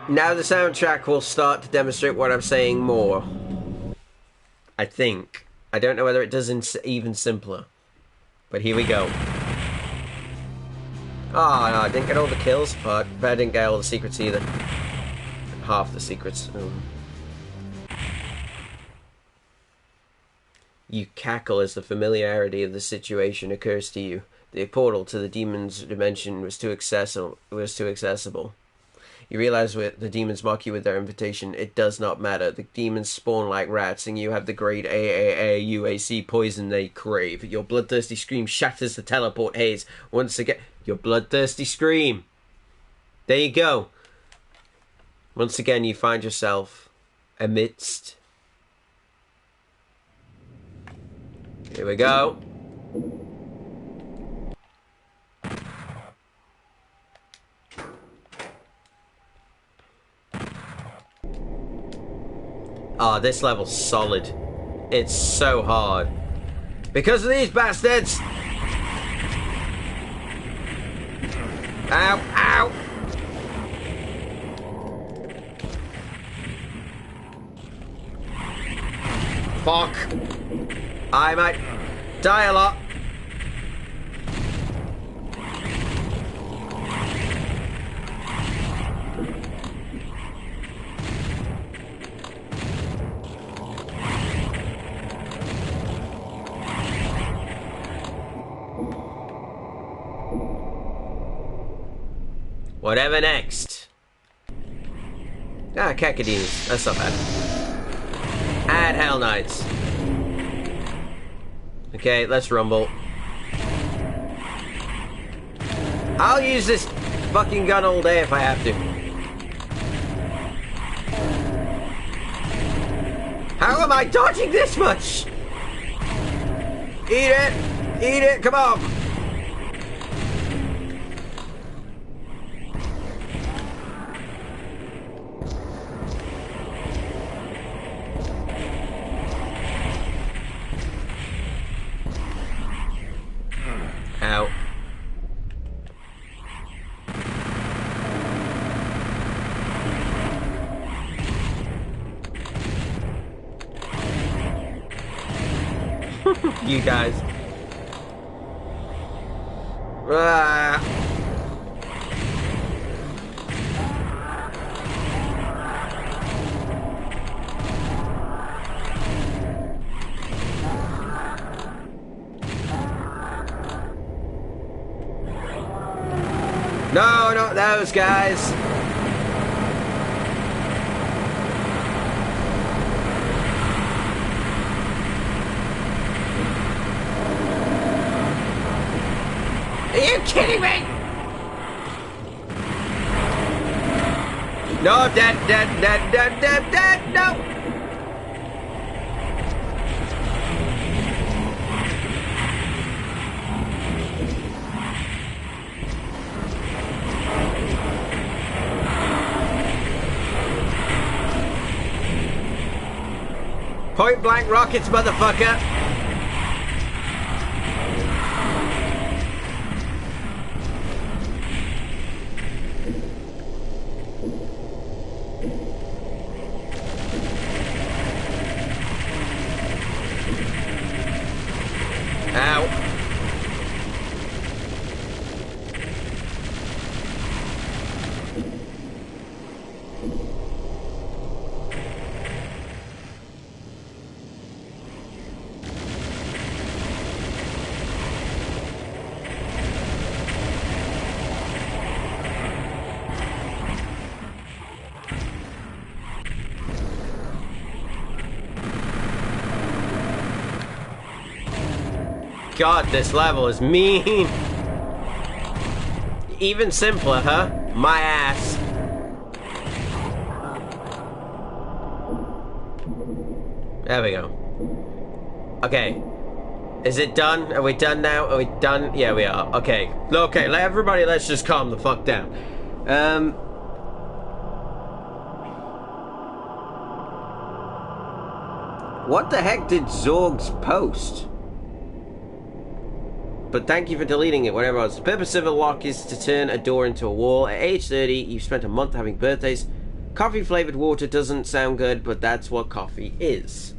Now the soundtrack will start to demonstrate what I'm saying more. I think. I don't know whether it does even simpler. But here we go. Oh, no, I didn't get all the kills, but I didn't get all the secrets either. Half the secrets. You cackle as the familiarity of the situation occurs to you. The portal to the demon's dimension was too accessible. You realize when the demons mock you with their invitation, it does not matter. The demons spawn like rats, and you have the great UAC poison they crave. Your bloodthirsty scream shatters the teleport haze. Once again, your bloodthirsty scream. There you go. Once again, you find yourself amidst... Here we go. Oh, this level's solid. It's so hard. Because of these bastards! Ow, ow! Fuck. I might die a lot. Whatever next. Ah, Cacodemons. That's not bad. And Hell Knights. Okay, let's rumble. I'll use this fucking gun all day if I have to. How am I dodging this much? Eat it! Eat it! Come on! Ow. You guys. No, not those guys. Are you kidding me? No, dead, no. Point blank rockets, motherfucker. Ow. God, this level is mean. Even simpler, huh? My ass. There we go. Okay. Is it done? Are we done now? Are we done? Yeah, we are. Okay. Okay, everybody, let's just calm the fuck down. What the heck did Zorgs post? But thank you for deleting it, whatever else. The purpose of a lock is to turn a door into a wall. At age 30, you've spent a month having birthdays. Coffee flavored water doesn't sound good, but that's what coffee is.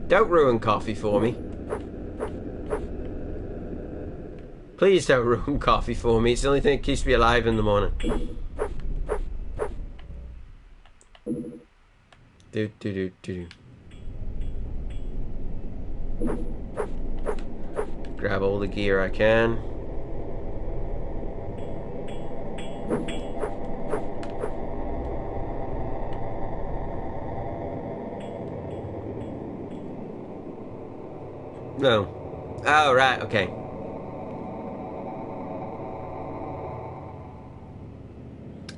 Don't ruin coffee for me. Please don't ruin coffee for me. It's the only thing that keeps me alive in the morning. Do do do do. Grab all the gear I can. No. Oh, right, okay.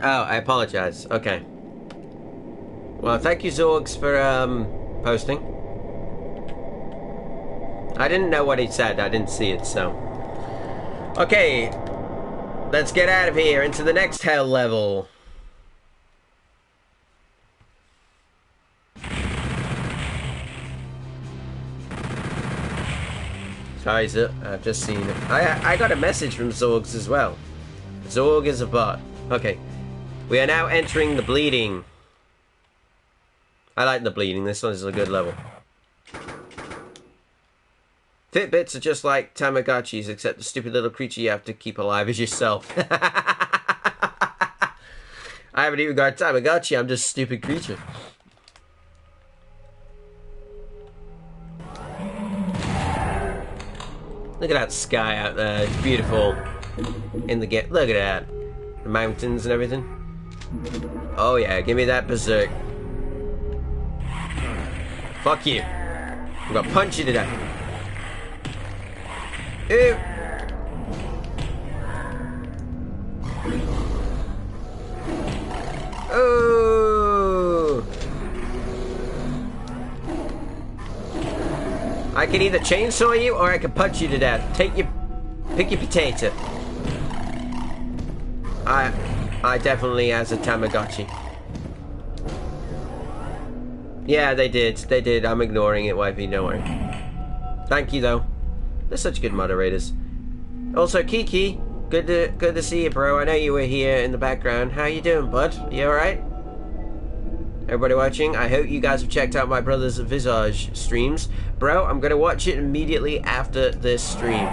Oh, I apologize. Okay. Well, thank you, Zorgs, for, posting. I didn't know what he said. I didn't see it, so... Okay. Let's get out of here into the next hell level. Sorry, I've just seen it. I got a message from Zorgs as well. Zorg is a bot. Okay. We are now entering the bleeding. I like the bleeding. This one is a good level. Fitbits are just like Tamagotchis, except the stupid little creature you have to keep alive is yourself. I haven't even got a Tamagotchi, I'm just a stupid creature. Look at that sky out there, it's beautiful. In the get, look at that. The mountains and everything. Oh yeah, give me that berserk. Fuck you. I'm gonna punch you to death. Ew. Oh. I can either chainsaw you or I can punch you to death. Pick your potato. I definitely has a Tamagotchi. Yeah, they did. I'm ignoring it, wifey, don't worry. Thank you, though. They're such good moderators. Also, Kiki, good to see you, bro. I know you were here in the background. How you doing, bud? You alright? Everybody watching, I hope you guys have checked out my brother's Visage streams. Bro, I'm gonna watch it immediately after this stream.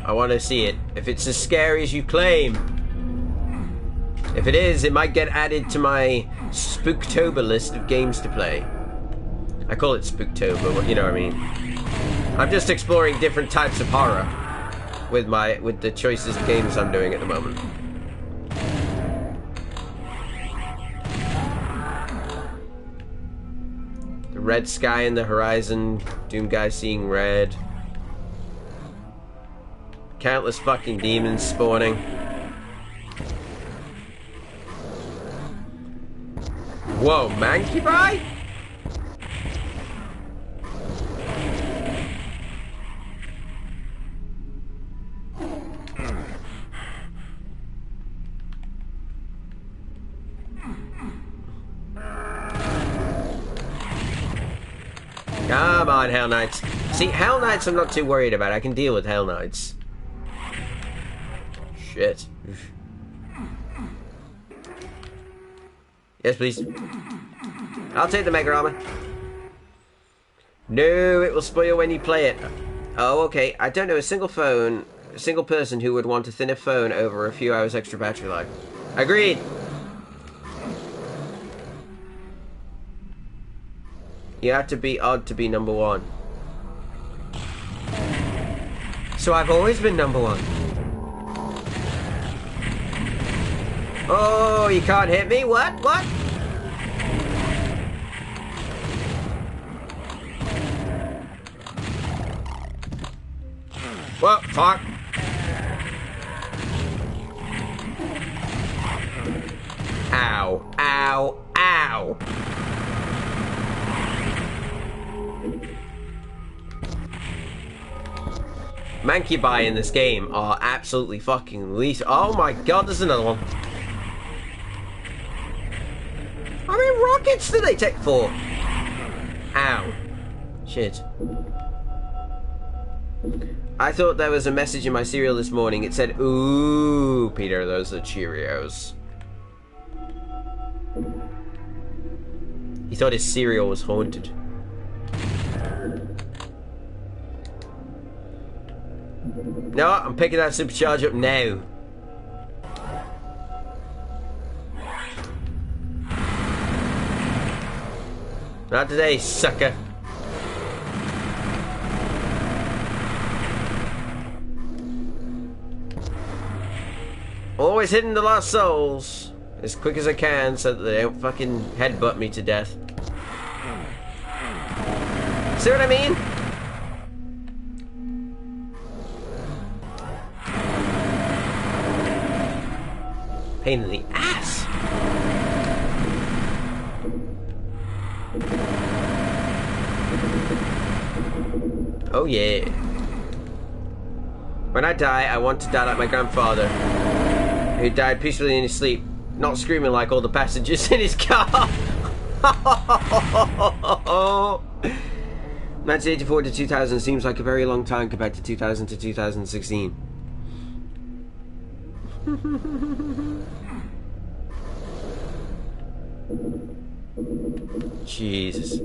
I want to see it. If it's as scary as you claim. If it is, it might get added to my Spooktober list of games to play. I call it Spooktober, but you know what I mean. I'm just exploring different types of horror with the choices of games I'm doing at the moment. The red sky in the horizon, Doom guy seeing red. Countless fucking demons spawning. Whoa, Monkey Boy? Come on, Hell Knights. See, Hell Knights I'm not too worried about. I can deal with Hell Knights. Shit. Yes, please. I'll take the Mega Armor. No, it will spoil when you play it. Oh, okay. I don't know a single person who would want a thinner phone over a few hours extra battery life. Agreed. You have to be odd to be number one. So I've always been number one. Oh, you can't hit me? What? What? What? Fuck. Ow. Ow. Ow. Mancubi in this game are absolutely fucking lethal. Oh my god, there's another one. How many rockets do they take for? Ow. Shit. I thought there was a message in my cereal this morning. It said, "Ooh, Peter, those are Cheerios." He thought his cereal was haunted. No, I'm picking that supercharge up now. Not today, sucker. Always hitting the lost souls as quick as I can so that they don't fucking headbutt me to death. See what I mean? Pain in the ass. Oh yeah. When I die, I want to die like my grandfather, who died peacefully in his sleep, not screaming like all the passengers in his car. 1984 to 2000 seems like a very long time compared to 2000 to 2016. Jesus.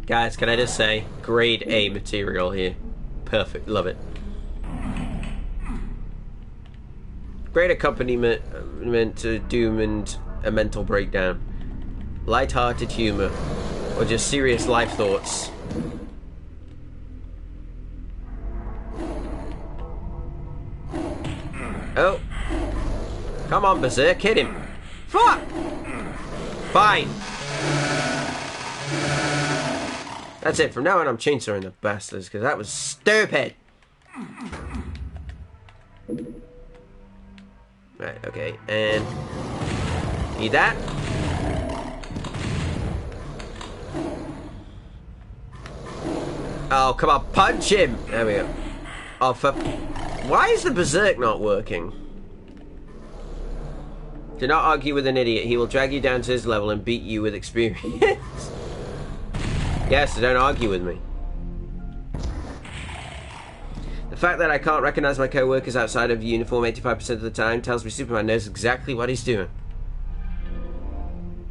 Guys, can I just say, grade A material here. Perfect, love it. Great accompaniment to Doom and a mental breakdown. Light-hearted humor, or just serious life thoughts. Oh. Come on, Berserk, hit him. Fuck! Fine. That's it, from now on I'm chainsawing the bastards, because that was stupid. Right, okay, and... Need that. Oh, come on, punch him! There we go. Oh, for... Why is the Berserk not working? Do not argue with an idiot. He will drag you down to his level and beat you with experience. Yes, so don't argue with me. The fact that I can't recognize my co-workers outside of uniform 85% of the time tells me Superman knows exactly what he's doing.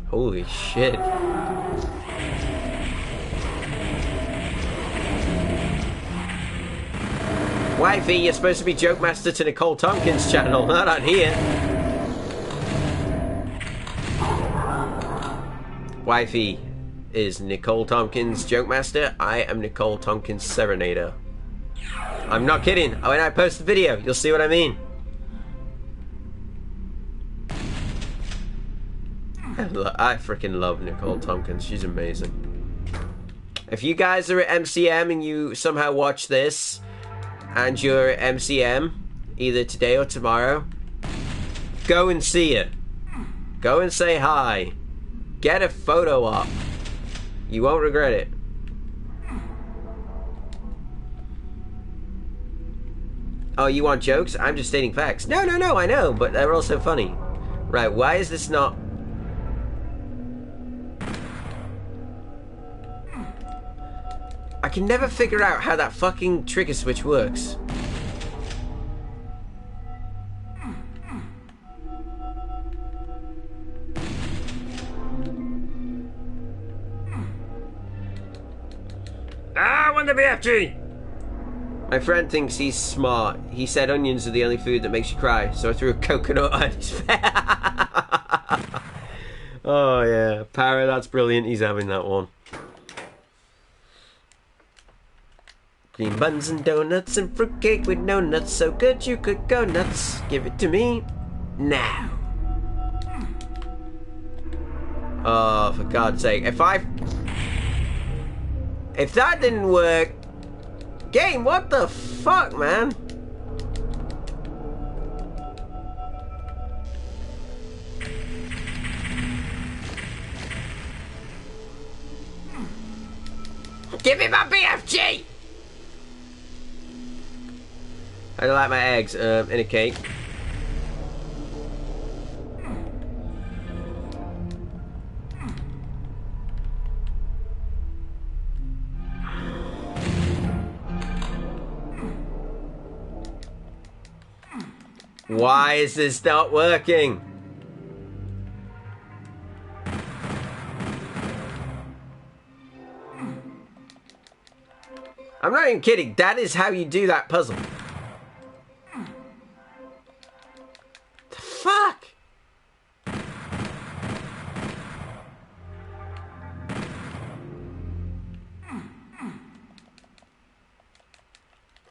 Holy shit. Wifey, you're supposed to be Joke Master to Nicole Tompkins' channel, not on here. Wifey is Nicole Tompkins' Joke Master. I am Nicole Tompkins' Serenader. I'm not kidding. When I post the video, you'll see what I mean. I freaking love Nicole Tompkins. She's amazing. If you guys are at MCM and you somehow watch this, and you're at MCM, either today or tomorrow, go and see her. Go and say hi. Get a photo up. You won't regret it. Oh, you want jokes? I'm just stating facts. No, no, no, I know, but they're also funny. Right, why is this not... I can never figure out how that fucking trigger switch works. Ah, I want the BFG! My friend thinks he's smart. He said onions are the only food that makes you cry, so I threw a coconut on his face. Oh yeah, Para, that's brilliant. He's having that one. Green buns and donuts and fruitcake with no nuts, so good you could go nuts. Give it to me now. Oh, for God's sake. If that didn't work... Game, what the fuck, man? Give me my BFG! I like my eggs in a cake. Why is this not working? I'm not even kidding. That is how you do that puzzle. The fuck?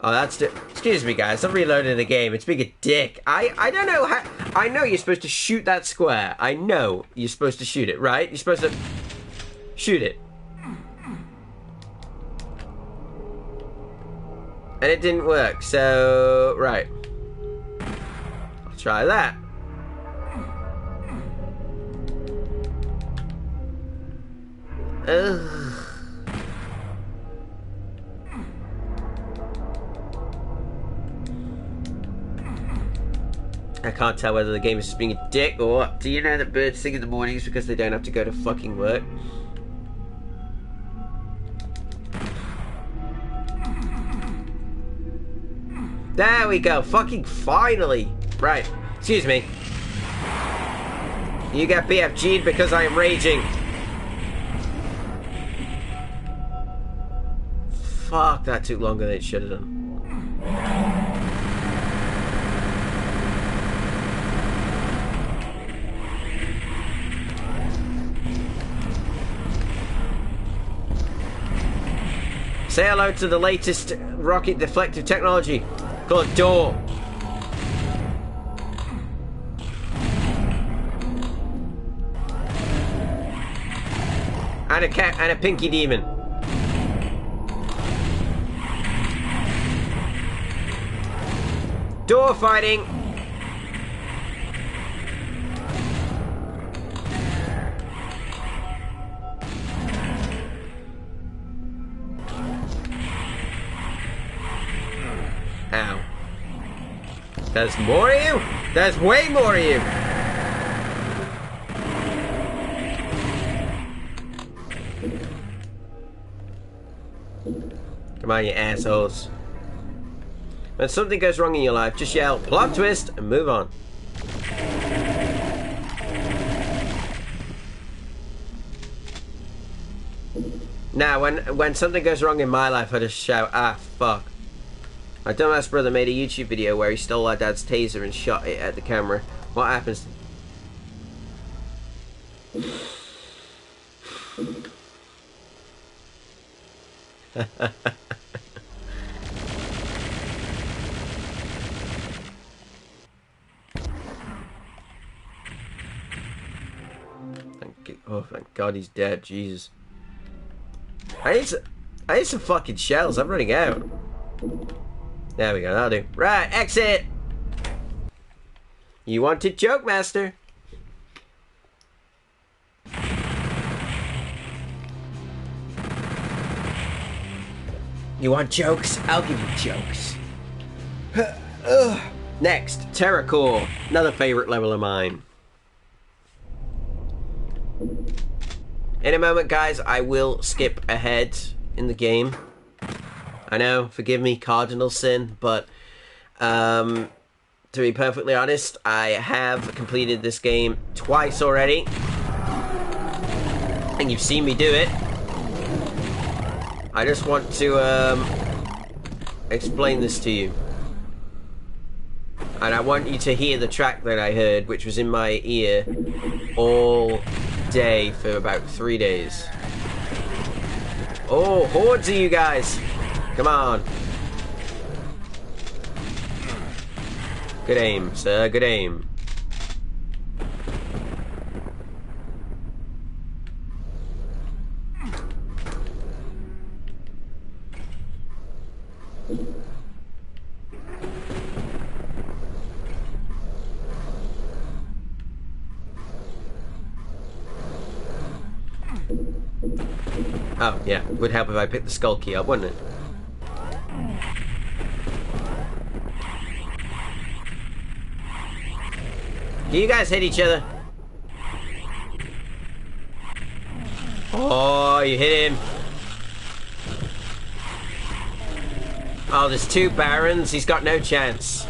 Oh, that's it. Excuse me, guys. I'm reloading the game. It's being a dick. I don't know how... I know you're supposed to shoot that square. I know you're supposed to shoot it, right? You're supposed to shoot it. And it didn't work, so... Right. I'll try that. Ugh. I can't tell whether the game is just being a dick or what. Do you know that birds sing in the mornings because they don't have to go to fucking work? There we go. Fucking finally. Right. Excuse me. You get BFG'd because I am raging. Fuck, that took longer than it should have done. Say hello to the latest rocket deflective technology called door. And a cat and a pinky demon. Door fighting. Ow. There's more of you? There's way more of you! Come on, you assholes. When something goes wrong in your life, just yell, plot twist, and move on. Now, when something goes wrong in my life, I just shout, ah, fuck. My dumbass brother made a YouTube video where he stole our dad's taser and shot it at the camera. What happens? Thank God he's dead. Jesus. I need some fucking shells. I'm running out. There we go, that'll do. Right, exit! You wanted joke, master. You want jokes? I'll give you jokes. Next, Terracore. Another favorite level of mine. In a moment, guys, I will skip ahead in the game. I know, forgive me, cardinal sin, but to be perfectly honest, I have completed this game twice already, and you've seen me do it. I just want to explain this to you, and I want you to hear the track that I heard, which was in my ear all day for about 3 days. Oh, hordes of you guys! Come on. Good aim, sir. Good aim. Oh, yeah. Would help if I picked the skull key up, wouldn't it? Do you guys hit each other? Oh, you hit him. Oh, there's two barons. He's got no chance.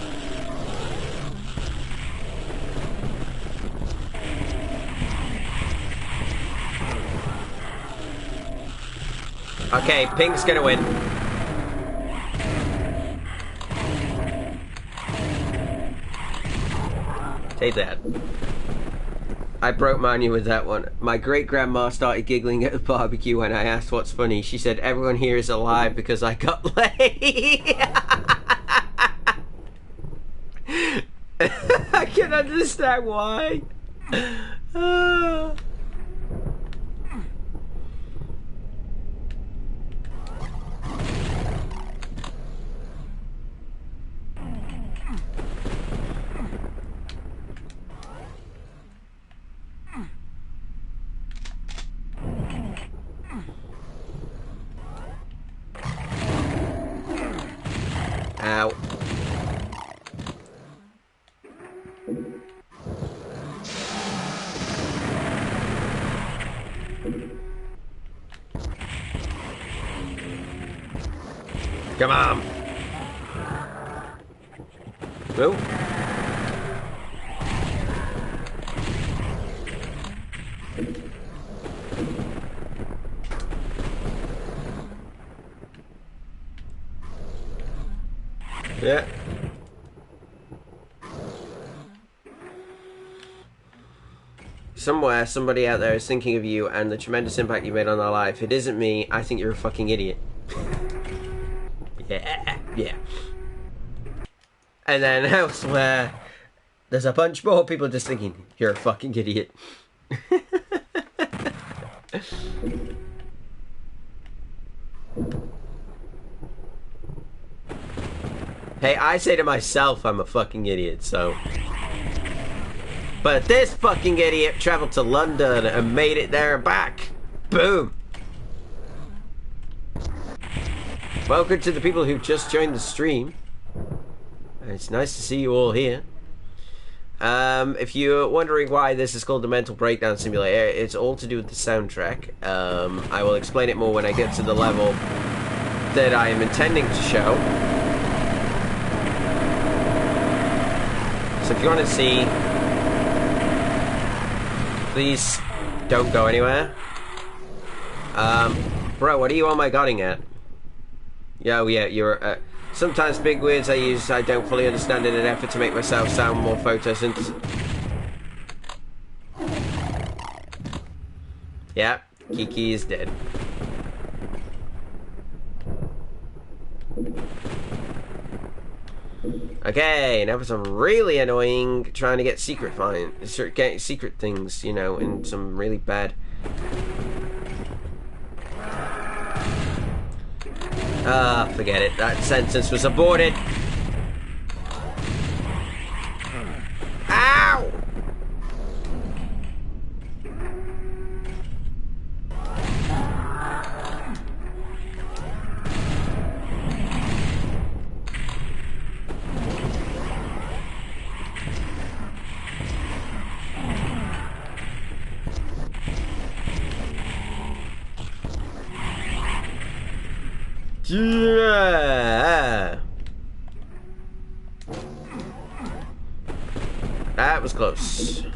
Okay, Pink's gonna win. Take that. I broke Manu with that one. My great-grandma started giggling at the barbecue when I asked what's funny. She said, everyone here is alive because I got laid. I can understand why. Ow. Come on. Whoa. Yeah. Somewhere, somebody out there is thinking of you and the tremendous impact you made on their life. It isn't me. I think you're a fucking idiot. Yeah. And then elsewhere, there's a bunch more people just thinking, you're a fucking idiot. Hey, I say to myself I'm a fucking idiot, so... But this fucking idiot traveled to London and made it there and back. Boom. Welcome to the people who've just joined the stream. It's nice to see you all here. If you're wondering why this is called the Mental Breakdown Simulator, it's all to do with the soundtrack. I will explain it more when I get to the level that I am intending to show. So if you want to see, please don't go anywhere. Bro, what are you on my godding at? Yeah, you're, sometimes big words I don't fully understand in an effort to make myself sound more photosynthetic. Yeah, Kiki is dead. Okay, now for some really annoying trying to get getting secret things, you know, in some really bad. Forget it. That sentence was aborted. Ow! Yeah. That was close. Okay,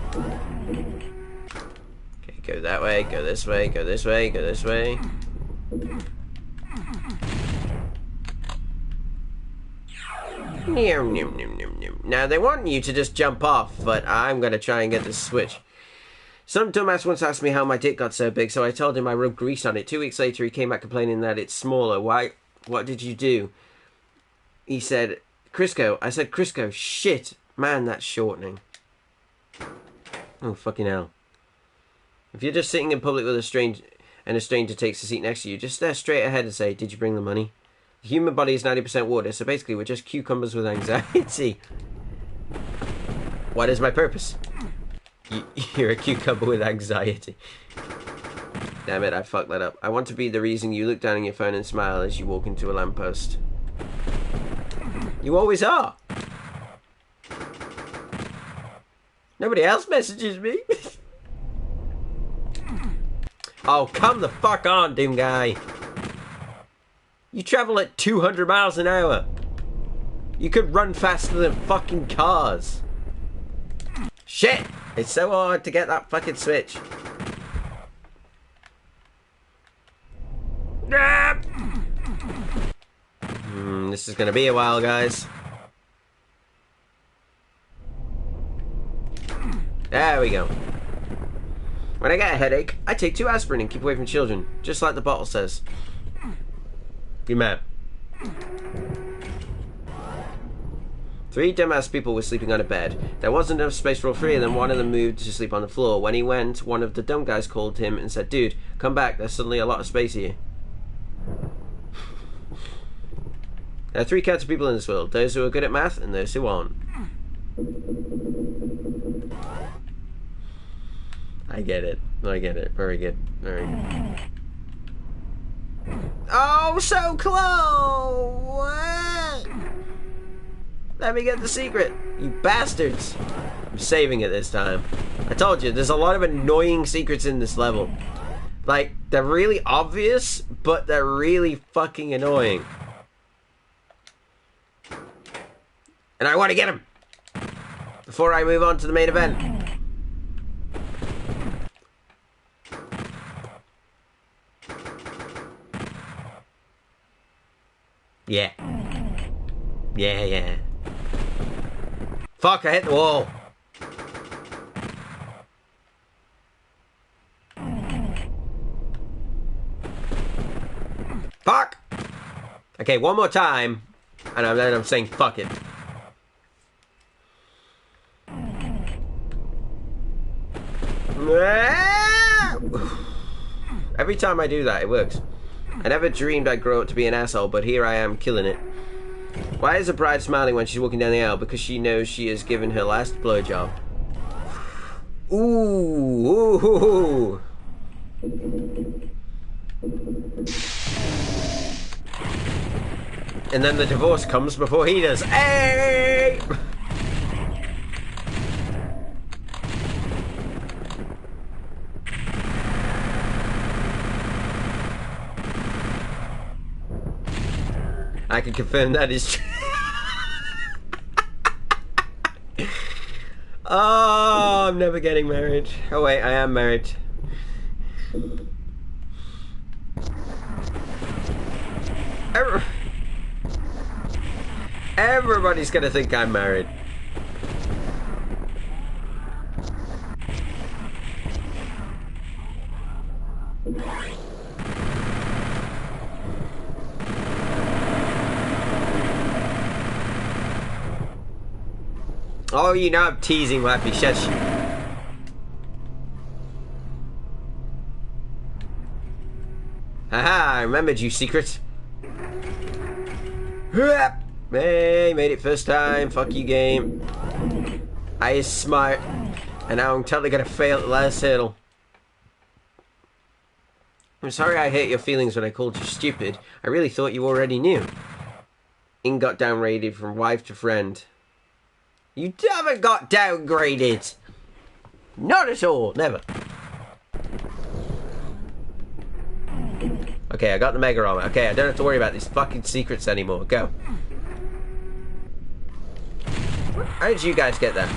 go that way, go this way, go this way, go this way. Now they want you to just jump off, but I'm gonna try and get this switch. Some dumbass once asked me how my dick got so big, so I told him I rubbed grease on it. 2 weeks later, he came back complaining that it's smaller. Why? What did you do? He said, Crisco. I said, Crisco, shit. Man, that's shortening. Oh, fucking hell. If you're just sitting in public with a stranger, and a stranger takes a seat next to you, just stare straight ahead and say, did you bring the money? The human body is 90% water, so basically we're just cucumbers with anxiety. What is my purpose? You're a cucumber with anxiety. Damn it, I fucked that up. I want to be the reason you look down on your phone and smile as you walk into a lamppost. You always are. Nobody else messages me. Oh, come the fuck on, Doom Guy. You travel at 200 miles an hour. You could run faster than fucking cars. Shit! It's so hard to get that fucking switch. This is gonna be a while, guys. There we go. When I get a headache, I take 2 aspirin and keep away from children, just like the bottle says. You mad? 3 dumbass people were sleeping on a bed. There wasn't enough space for all 3 of them. One of them moved to sleep on the floor. When he went, one of the dumb guys called him and said, "Dude, come back, there's suddenly a lot of space here." There are 3 kinds of people in this world. Those who are good at math and those who aren't. I get it. I get it. Very good. Very good. Oh, so close! Let me get the secret, you bastards. I'm saving it this time. I told you, there's a lot of annoying secrets in this level. Like, they're really obvious, but they're really fucking annoying. And I want to get him before I move on to the main event. Yeah. Yeah. Fuck, I hit the wall. Fuck! Okay, one more time, and then I'm saying fuck it. Every time I do that, it works. I never dreamed I'd grow up to be an asshole, but here I am, killing it. Why is the bride smiling when she's walking down the aisle? Because she knows she has given her last blowjob. Ooh. And then the divorce comes before he does. Hey! I can confirm that is true. Oh, I'm never getting married. Oh wait, I am married. Everybody's gonna think I'm married. Oh, you know I'm teasing, Wappy. Shush. Haha, I remembered you, secret. Hey, made it first time. Fuck you, game. I is smart. And now I'm totally gonna fail at the last hurdle. I'm sorry I hurt your feelings when I called you stupid. I really thought you already knew. Ing got downgraded from wife to friend. You haven't got downgraded. Not at all. Never. Okay, I got the mega armor. Okay, I don't have to worry about these fucking secrets anymore. Go. How did you guys get there?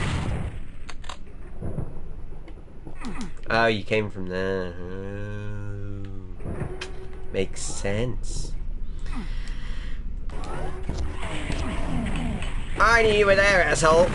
Oh, you came from there. Oh. Makes sense. I knew you were there, asshole.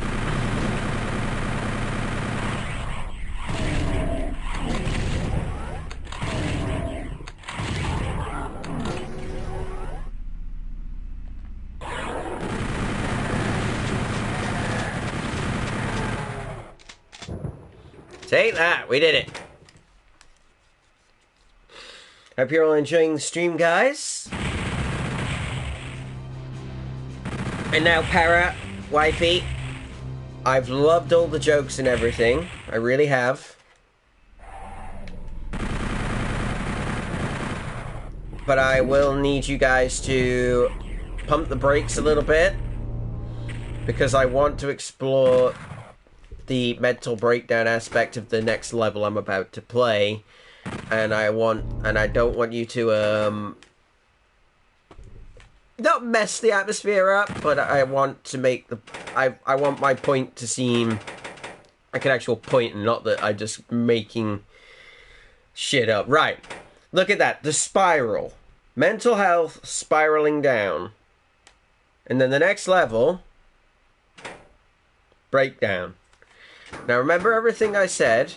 Take that, we did it. Hope you're all enjoying the stream, guys. And now, Para, wifey, I've loved all the jokes and everything. I really have. But I will need you guys to pump the brakes a little bit, because I want to explore the mental breakdown aspect of the next level I'm about to play, and I don't want you to not mess the atmosphere up, but I want to make the I want my point to seem like an actual point and not that I'm just making shit up. Right. Look at that. The spiral. mental health spiraling down. And then the next level, breakdown. Now remember everything I said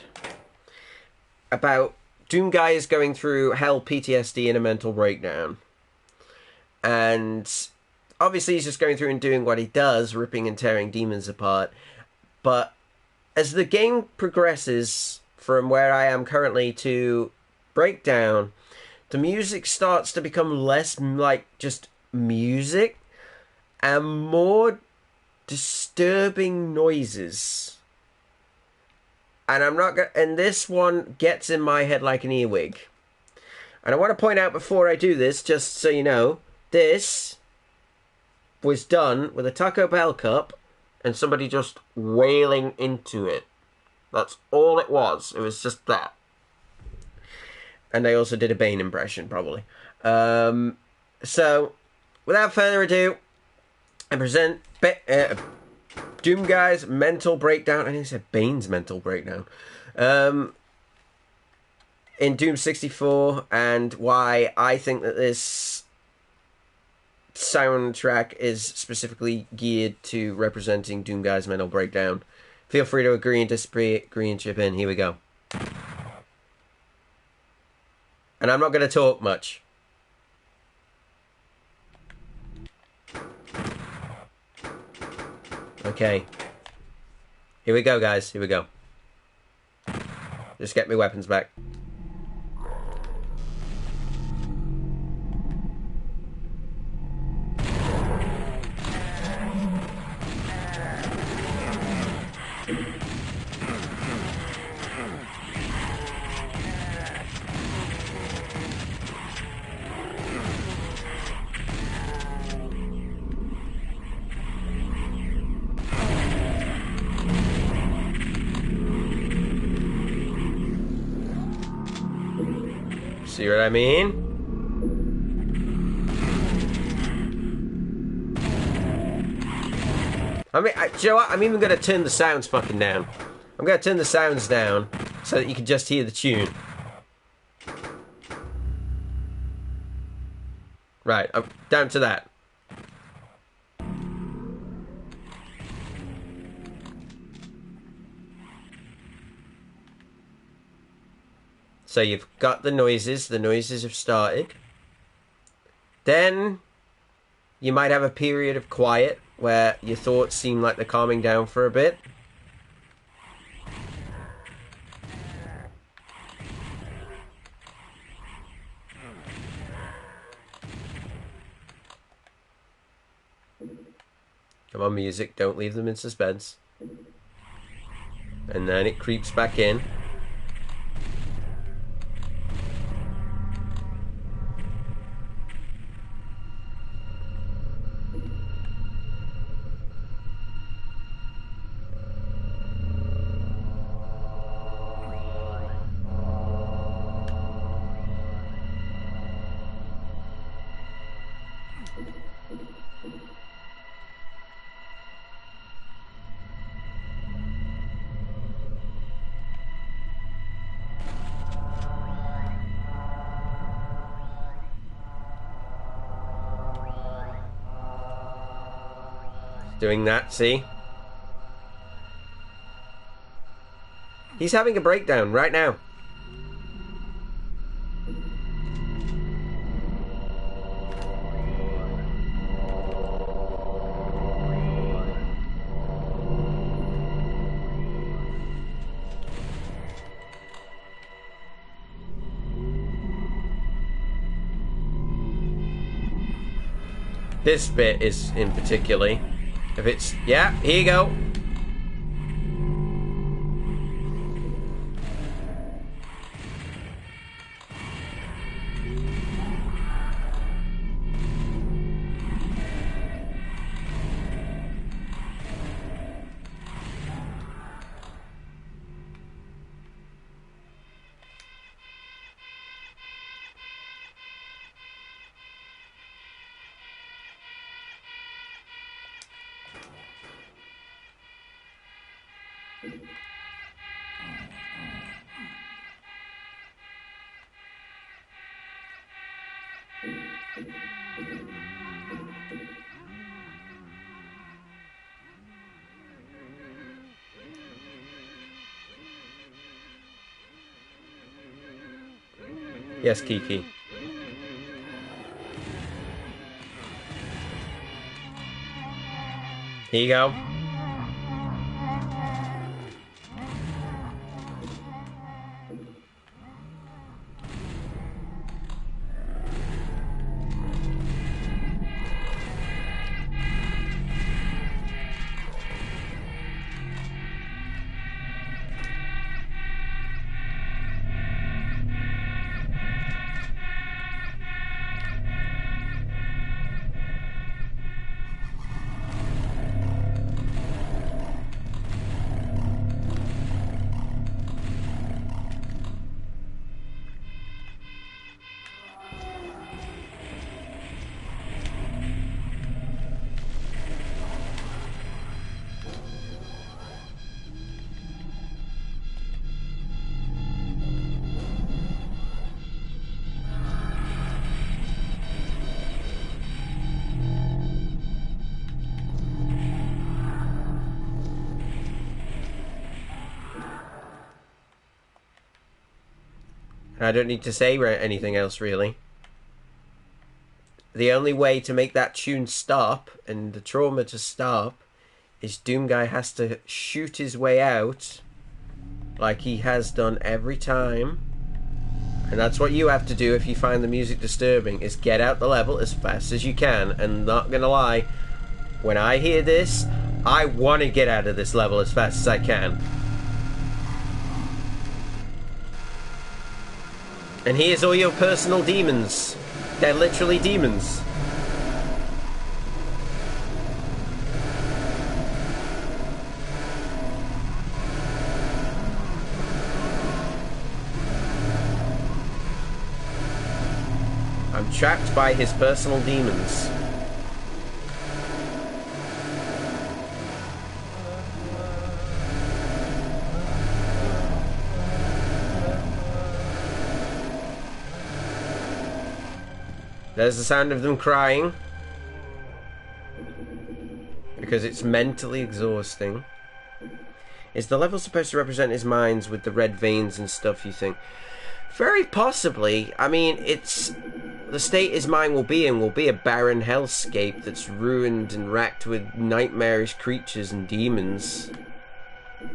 about Doom Guy is going through hell PTSD and a mental breakdown. And obviously he's just going through and doing what he does, ripping and tearing demons apart. But as the game progresses from where I am currently to breakdown, the music starts to become less like just music and more disturbing noises. And I'm not gonna, and this one gets in my head like an earwig. And I want to point out before I do this, just so you know, this was done with a Taco Bell cup and somebody just wailing into it. That's all it was. It was just that. And they also did a Bane impression, probably. So, without further ado, I present Doom Guy's mental breakdown. I think I said Bane's mental breakdown. In Doom 64, and why I think that this soundtrack is specifically geared to representing Doom Guy's mental breakdown. Feel free to agree and disagree, and chip in. Here we go. And I'm not going to talk much. Okay. Here we go, guys. Here we go. Just get my weapons back. See what I mean? Do you know what? I'm even going to turn the sounds fucking down. I'm going to turn the sounds down so that you can just hear the tune. Right, I'm down to that. So you've got the noises have started. Then you might have a period of quiet where your thoughts seem like they're calming down for a bit. Come on, music, don't leave them in suspense. And then it creeps back in. Doing that, see? He's having a breakdown right now. This bit is in particularly. If it's... Yeah, here you go. Yes, Kiki. Here you go. I don't need to say anything else, really. The only way to make that tune stop, and the trauma to stop, is Doomguy has to shoot his way out, like he has done every time. And that's what you have to do if you find the music disturbing, is get out the level as fast as you can. And not gonna lie, when I hear this, I want to get out of this level as fast as I can. And here's all your personal demons. They're literally demons. I'm trapped by his personal demons. There's the sound of them crying. Because it's mentally exhausting. Is the level supposed to represent his minds with the red veins and stuff, you think? Very possibly. I mean, it's... the state his mind will be in will be a barren hellscape that's ruined and racked with nightmarish creatures and demons.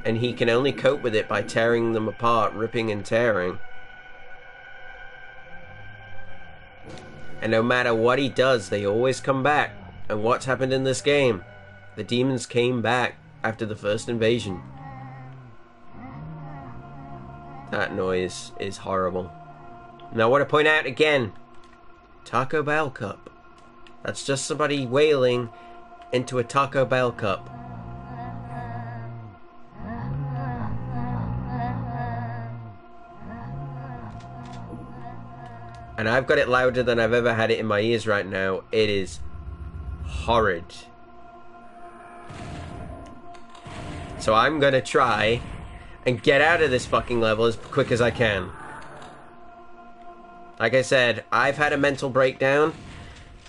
And he can only cope with it by tearing them apart, ripping and tearing. And no matter what he does, they always come back. And what's happened in this game? The demons came back after the first invasion. That noise is horrible. Now I want to point out again, Taco Bell cup. That's just somebody wailing into a Taco Bell cup. And I've got it louder than I've ever had it in my ears right now. It is horrid. So I'm gonna try and get out of this fucking level as quick as I can. Like I said, I've had a mental breakdown,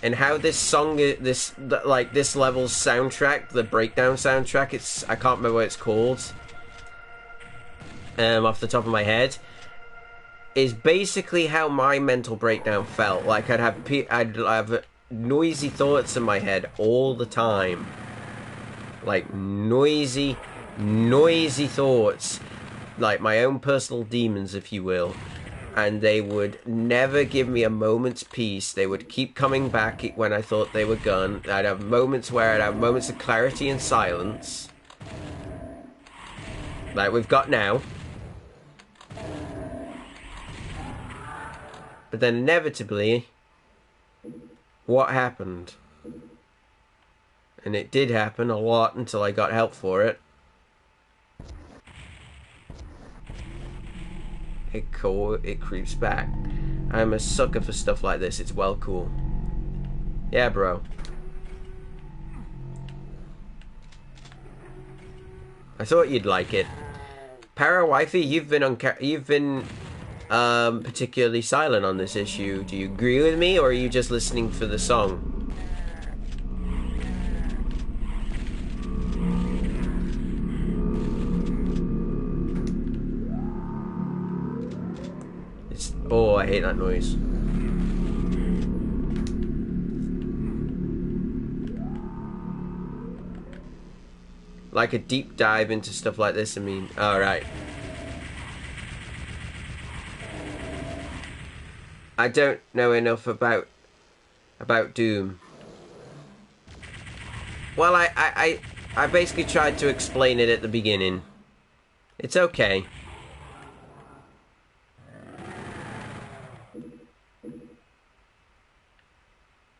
and how this song, this level's soundtrack, the breakdown soundtrack, I can't remember what it's called, off the top of my head, is basically how my mental breakdown felt. Like I'd have noisy thoughts in my head all the time, like noisy thoughts, like my own personal demons, if you will. And they would never give me a moment's peace. They would keep coming back when I thought they were gone. I'd have moments where I'd have moments of clarity and silence, like we've got now. But then inevitably, what happened? And it did happen a lot until I got help for it. It creeps back. I'm a sucker for stuff like this. It's well cool. Yeah, bro. I thought you'd like it. Para Wifey, you've been particularly silent on this issue. Do you agree with me, or are you just listening for the song? Oh, I hate that noise. Like a deep dive into stuff like this, I mean, alright. I don't know enough about Doom. Well, I basically tried to explain it at the beginning. It's okay.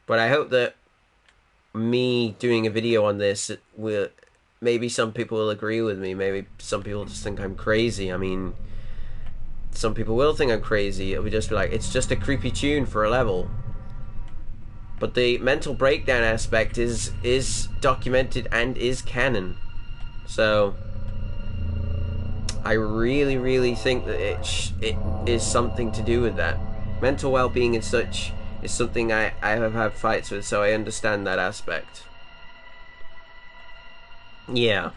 But I hope that me doing a video on this will... Maybe some people will agree with me. Maybe some people just think I'm crazy. I mean, some people will think I'm crazy. It'll just be like, it's just a creepy tune for a level. But the mental breakdown aspect is documented and is canon. So... I really, really think that it is something to do with that. Mental well-being and such... is something I have had fights with, so I understand that aspect. Yeah.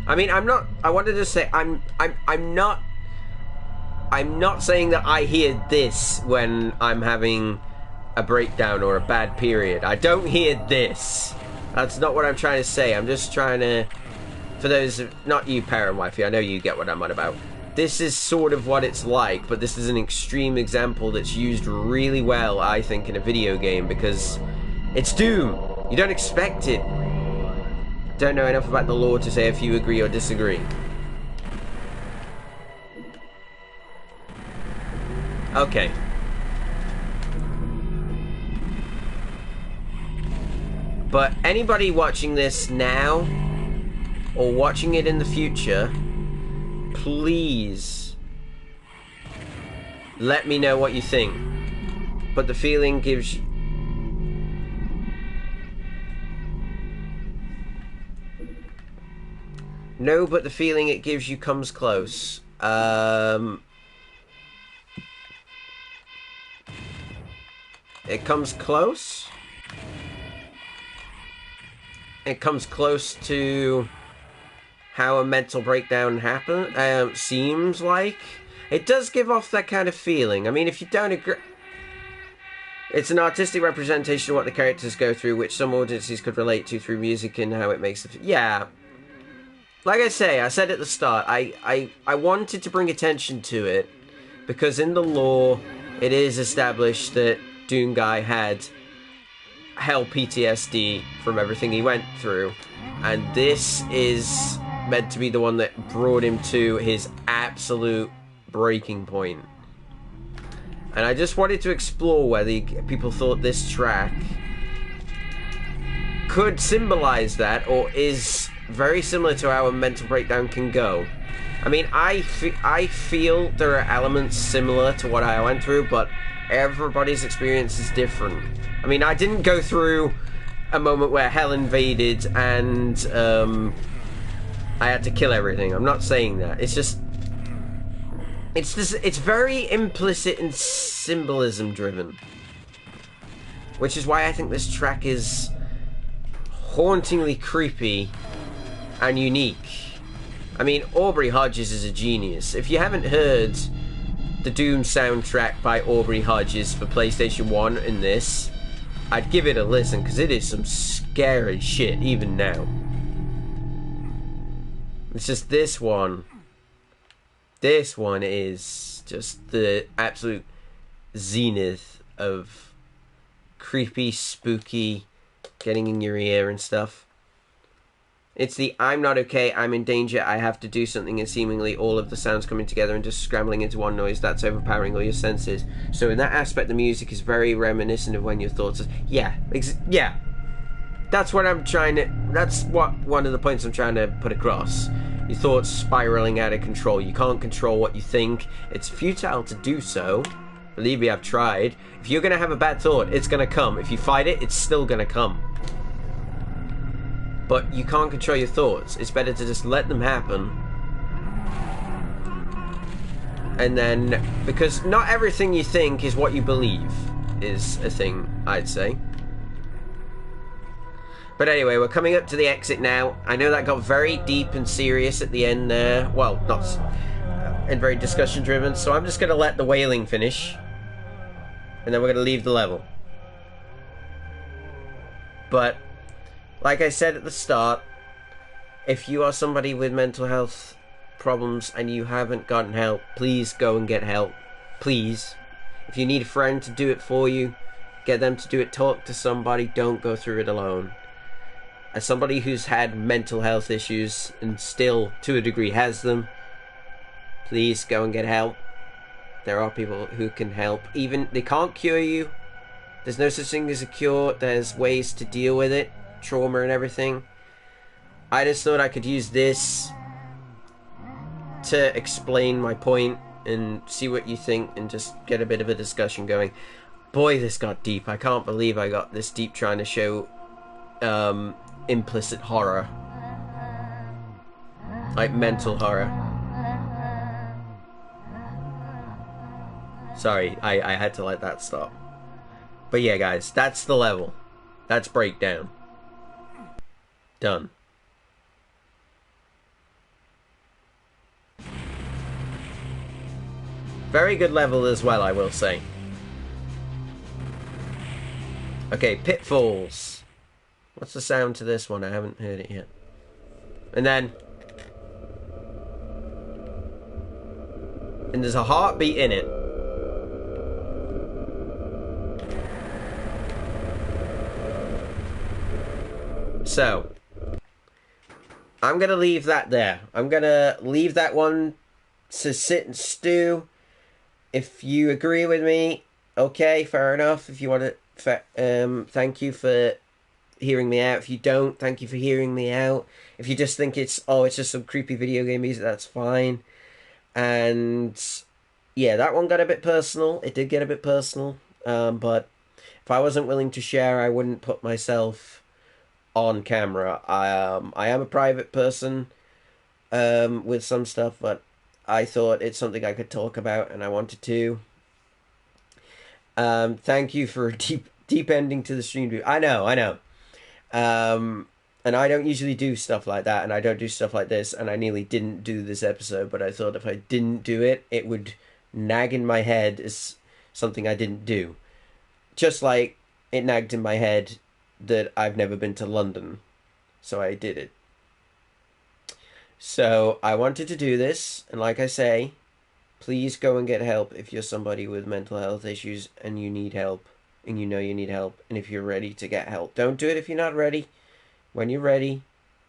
I mean, I wanted to say, I'm not saying that I hear this when I'm having a breakdown or a bad period. I don't hear this. That's not what I'm trying to say. I'm just trying to, for those, not you, parent wifey, I know you get what I'm on about. This is sort of what it's like, but this is an extreme example that's used really well, I think, in a video game, because it's Doom. You don't expect it. Don't know enough about the lore to say if you agree or disagree. Okay. But anybody watching this now, or watching it in the future, please let me know what you think. But the feeling gives you... No, but the feeling it gives you comes close. It comes close? It comes close to how a mental breakdown seems like. It does give off that kind of feeling. I mean, if you don't agree... It's an artistic representation of what the characters go through, which some audiences could relate to through music and how it makes it... Yeah. Like I said at the start, I wanted to bring attention to it, because in the lore, it is established that Doom Guy had hell PTSD from everything he went through, and this is meant to be the one that brought him to his absolute breaking point. And I just wanted to explore whether people thought this track could symbolize that, or is very similar to how a mental breakdown can go. I mean, I feel there are elements similar to what I went through, but everybody's experience is different. I mean, I didn't go through a moment where hell invaded and I had to kill everything. I'm not saying that. It's very implicit and symbolism driven, which is why I think this track is hauntingly creepy and unique. I mean, Aubrey Hodges is a genius. If you haven't heard the Doom soundtrack by Aubrey Hodges for PlayStation 1 in this, I'd give it a listen, because it is some scary shit, even now. It's just this one. This one is just the absolute zenith of creepy, spooky, getting in your ear and stuff. It's the I'm not okay, I'm in danger, I have to do something, and seemingly all of the sounds coming together and just scrambling into one noise that's overpowering all your senses. So in that aspect, the music is very reminiscent of when your thoughts are... Yeah, yeah. That's what I'm trying to... That's what one of the points I'm trying to put across. Your thoughts spiraling out of control. You can't control what you think. It's futile to do so. Believe me, I've tried. If you're going to have a bad thought, it's going to come. If you fight it, it's still going to come. But you can't control your thoughts. It's better to just let them happen. And then, because not everything you think is what you believe, is a thing, I'd say. But anyway, we're coming up to the exit now. I know that got very deep and serious at the end there. Well, not... and very discussion-driven. So I'm just going to let the wailing finish. And then we're going to leave the level. But, like I said at the start, if you are somebody with mental health problems and you haven't gotten help, please go and get help. Please. If you need a friend to do it for you, get them to do it. Talk to somebody. Don't go through it alone. As somebody who's had mental health issues and still, to a degree, has them, please go and get help. There are people who can help. Even, they can't cure you. There's no such thing as a cure. There's ways to deal with it. Trauma and everything. I just thought I could use this to explain my point and see what you think and just get a bit of a discussion going. Boy, this got deep. I can't believe I got this deep trying to show implicit horror. Like mental horror. Sorry, I had to let that stop. But yeah, guys, that's the level. That's Breakdown. Done. Very good level as well, I will say. Okay, Pitfalls. What's the sound to this one? I haven't heard it yet. And then... and there's a heartbeat in it. So, I'm going to leave that there. I'm going to leave that one to sit and stew. If you agree with me, okay, fair enough. If you want to, thank you for hearing me out. If you don't, thank you for hearing me out. If you just think it's just some creepy video game music, that's fine. And yeah, that one got a bit personal. It did get a bit personal. But if I wasn't willing to share, I wouldn't put myself on camera. I am a private person with some stuff, but I thought it's something I could talk about, and I wanted to. Thank you for a deep ending to the stream. I know. And I don't usually do stuff like that, and I don't do stuff like this, and I nearly didn't do this episode, but I thought if I didn't do it, it would nag in my head as something I didn't do. Just like it nagged in my head that I've never been to London, so I did it. So I wanted to do this, and like I say, please go and get help if you're somebody with mental health issues and you need help, and you know you need help, and if you're ready to get help. Don't do it if you're not ready. When you're ready,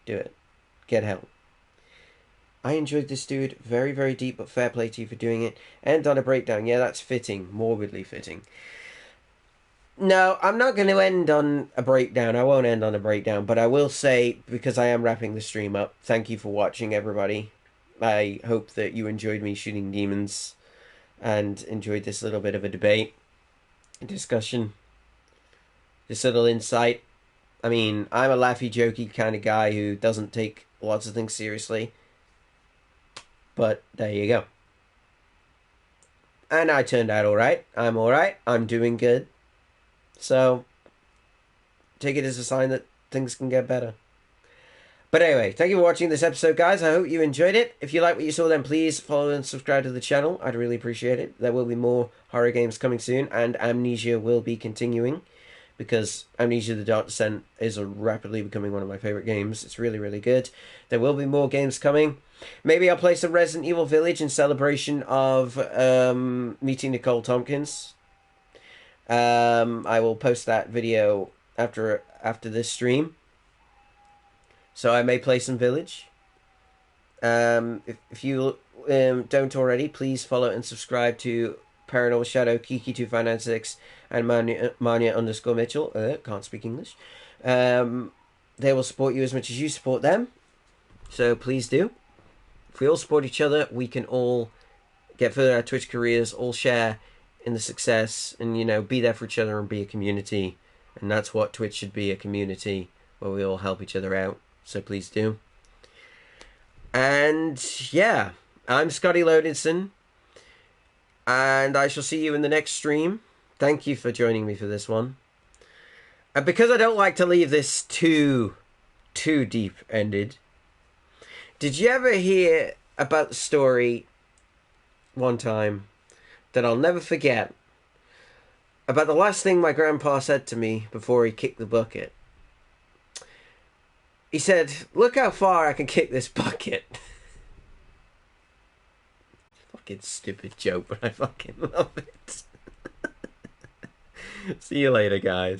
do it. Get help. I enjoyed this, dude. Very, very deep, but fair play to you for doing it. End on a breakdown. Yeah, that's fitting. Morbidly fitting. No, I'm not going to end on a breakdown. I won't end on a breakdown, but I will say, because I am wrapping the stream up, thank you for watching, everybody. I hope that you enjoyed me shooting demons and enjoyed this little bit of a debate, a discussion, this little insight. I mean, I'm a laughy, jokey kind of guy who doesn't take lots of things seriously, but there you go. And I turned out alright. I'm alright. I'm doing good. So, take it as a sign that things can get better. But anyway, thank you for watching this episode, guys. I hope you enjoyed it. If you like what you saw, then please follow and subscribe to the channel. I'd really appreciate it. There will be more horror games coming soon, and Amnesia will be continuing, because Amnesia the Dark Descent is rapidly becoming one of my favourite games. It's really, really good. There will be more games coming. Maybe I'll play some Resident Evil Village in celebration of meeting Nicole Tompkins. I will post that video after this stream. So I may play some Village. If you don't already, please follow and subscribe to Paranormal Shadow, Kiki2596, and Mania_Mitchell. Can't speak English. They will support you as much as you support them. So please do. If we all support each other, we can all get further our Twitch careers, all share in the success, and, you know, be there for each other and be a community. And that's what Twitch should be, a community where we all help each other out. So please do. And yeah, I'm Scotty Lodenson. And I shall see you in the next stream. Thank you for joining me for this one. And because I don't like to leave this too deep-ended, did you ever hear about the story one time that I'll never forget about the last thing my grandpa said to me before he kicked the bucket? He said, "Look how far I can kick this bucket." Fucking stupid joke, but I fucking love it. See you later, guys.